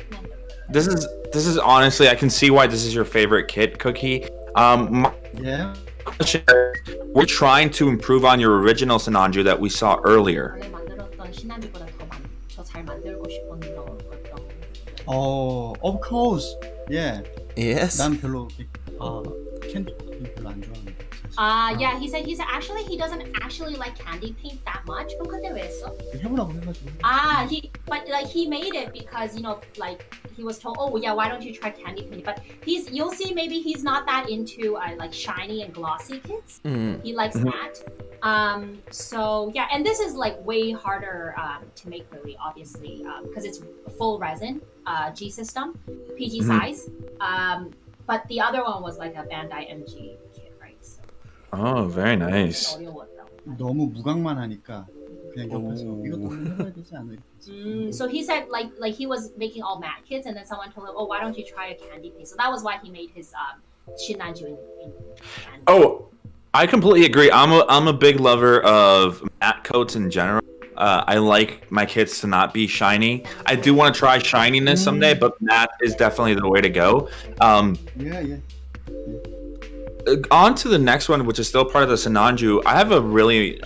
this is honestly, I can see why this is your favorite kit, Cookie. My Yeah. question is, we're trying to improve on your original Sananju that we saw earlier. 원래 만들었던 신난주보다 더 잘 만들고 싶었던 어떤 Of course. Yeah. Yes. 난 별로 캔디 별로 안 좋아하는. Yeah, he said he doesn't actually like candy paint that much. 그럼 그때 왜 했어? 해보라고 해가지고. He made it because he was told, oh yeah, why don't you try candy paint? But you'll see maybe he's not that into like shiny and glossy kits. He likes matte. So yeah, and this is like way harder to make really, obviously, because it's full resin, G system, PG size. But the other one was like a Bandai MG kit, right? So Oh, very nice. 어려웠다. 너무 무광만 하니까 그냥 옆에서 이것도 해봐야 되지 않을까. So he said like he was making all matte kits, and then someone told him, oh, why don't you try a candy paint? So that was why he made his Shinanju in candy. Oh, I completely agree. I'm a big lover of matte coats in general. I like my kits to not be shiny. I do want to try shininess someday, but matte is definitely the way to go. Yeah. On to the next one, which is still part of the Sananju. I have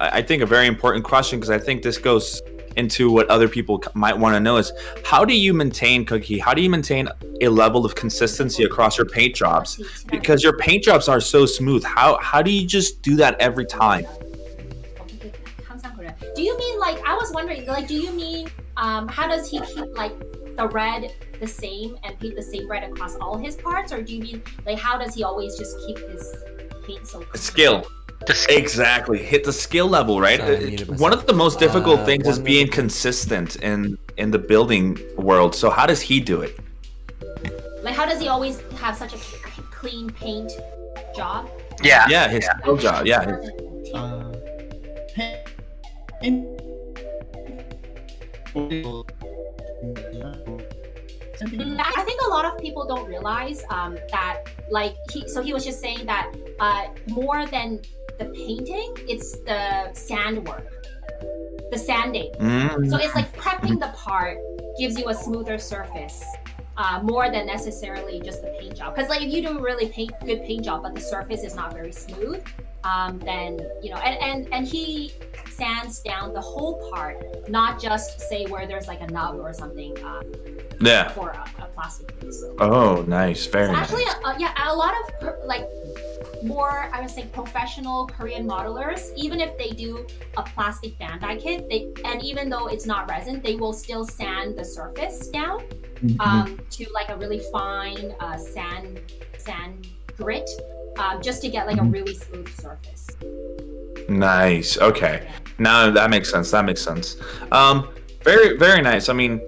I think a very important question, because I think this goes into what other people might want to know is, how do you maintain, Cookie? How do you maintain a level of consistency across your paint jobs? Because your paint jobs are so smooth. How do you just do that every time? 항상 그래. Do you mean like, I was wondering, like, do you mean how does he keep like the red the same and paint the same red across all his parts, or do you mean like how does he always just keep his paint so clean? Skill. Exactly. Hit the skill level, right? One of the most difficult things is being consistent in the building world. So how does he do it? Like how does he always have such a clean paint job. Yeah. Yeah, his skill job. Yeah. 아, 펜 I think a lot of people don't realize that like he was just saying that more than the painting, it's the sand work, the sanding. So it's like prepping the part gives you a smoother surface. More than necessarily just the paint job, because like if you do a really good paint job but the surface is not very smooth, then you know, and he sands down the whole part, not just say where there's like a nub or something Yeah. for a plastic piece. So. Oh, nice. Very nice. Actually, a lot of like more, I would say, professional Korean modelers, even if they do a plastic Bandai kit, and even though it's not resin, they will still sand the surface down to like a really fine sand grit, just to get like a really smooth surface. Nice. Okay. Yeah. Now that makes sense. Very, very nice. I mean,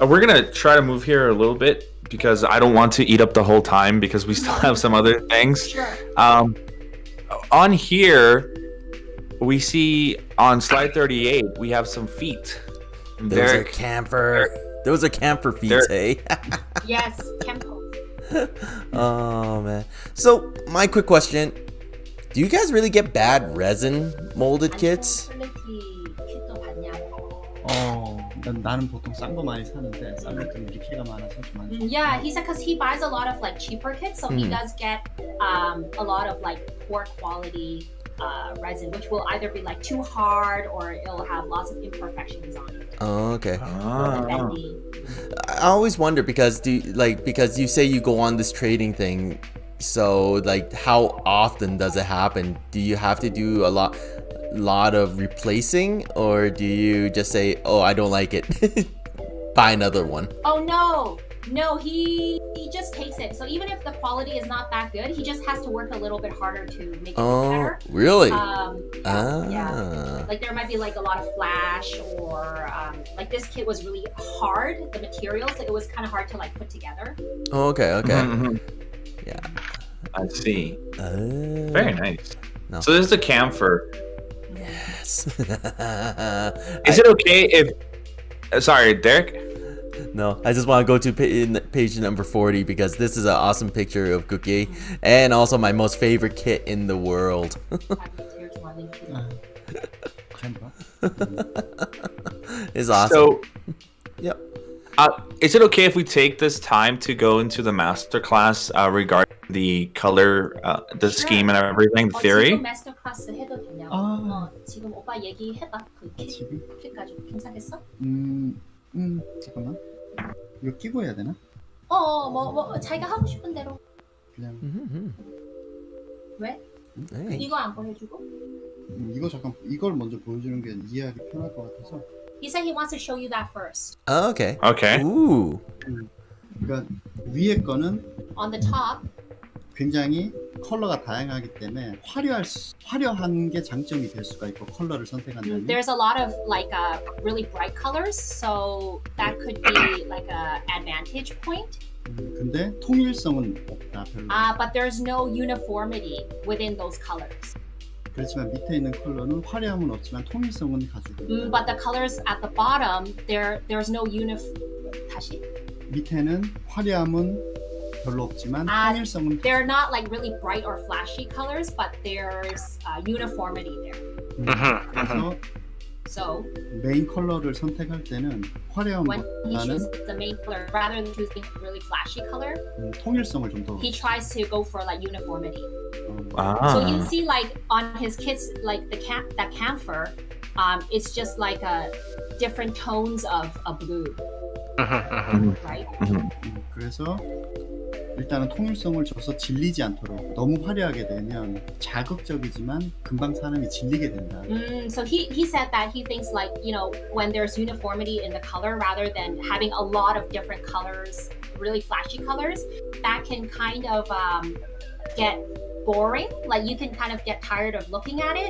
we're gonna try to move here a little bit because I don't want to eat up the whole time because we still have some other things. Sure. On here, we see on slide 38 we have some feet. Those are camphor. Those are camphor feet, hey? Yes, Kempo. Oh, man. So, my quick question. Do you guys really get bad resin molded kits? kit도 받냐고. 나는 보통 싼 거 많이 사는데 싼 게 좀 리케가 많아서 좀 안 좋아. Yeah, he said because he buys a lot of like cheaper kits, so he does get a lot of like poor quality resin, which will either be like too hard or it'll have lots of imperfections on it. Oh, okay. Bendy. I always wonder because because you say you go on this trading thing, so like how often does it happen? Do you have to do a lot of replacing, or do you just say, oh, I don't like it, buy another one? Oh no, he just takes it. So even if the quality is not that good, he just has to work a little bit harder to make it better. Really? Yeah. Like there might be like a lot of flash, or like this kit was really hard. The materials, it was kind of hard to like put together. Oh, okay. Yeah. I see. Very Very nice. No. So this is a camphor. Yes. Is it okay if? Sorry, Derek. No, I just want to go to page number 40 because this is an awesome picture of Kugdai and also my most favorite kit in the world. It's awesome. So, yep. Is it okay if we take this time to go into the master class regarding the color, the scheme and everything, the theory? 지금 마스터 클래스 해도 되냐고. 지금 오빠 얘기해봐. 그 킷 가지고 괜찮겠어? 잠깐만. 이거 끼고 해야 되나? 뭐 자기가 하고 싶은 대로. 그냥 왜? Hey. 이거 안 보여주고? 이거 잠깐 이걸 먼저 보여주는 게 이해하기 편할 것 같아서. He said he wants to show you that first. Oh, okay. Okay. Ooh. 그러니까 위에 거는 On the top, 굉장히 컬러가 다양하기 때문에 화려한 게 장점이 될 수가 있고 컬러를 선택한다면 there's a lot of like really bright colors, so that could be like a advantage point. 근데 통일성은 없다 별로. But there's no uniformity within those colors. 그렇지만 밑에 있는 컬러는 화려함은 없지만 통일성은 가지고 있다. But the colors at the bottom, there's no 다시. 밑에는 화려함은 별로 없지만 통일성은 They're not like really bright or flashy colors, but there's uniformity there. 그래서 So 메인 컬러를 선택할 때는 when he 화려함보다는 chooses the main color rather than choosing really flashy color, 통일성을 좀 더. he tries to go for like uniformity. Ah. So you see, like on his kits, like that camphor, it's just like different tones of a blue, right? 그래서 일단은 통일성을 줘서 질리지 않도록 너무 화려하게 되면 자극적이지만 금방 사람이 질리게 된다. So he said that he thinks like, you know, when there's uniformity in the color rather than having a lot of different colors, really flashy colors, that can kind of get boring. Like you can kind of get tired of looking at it.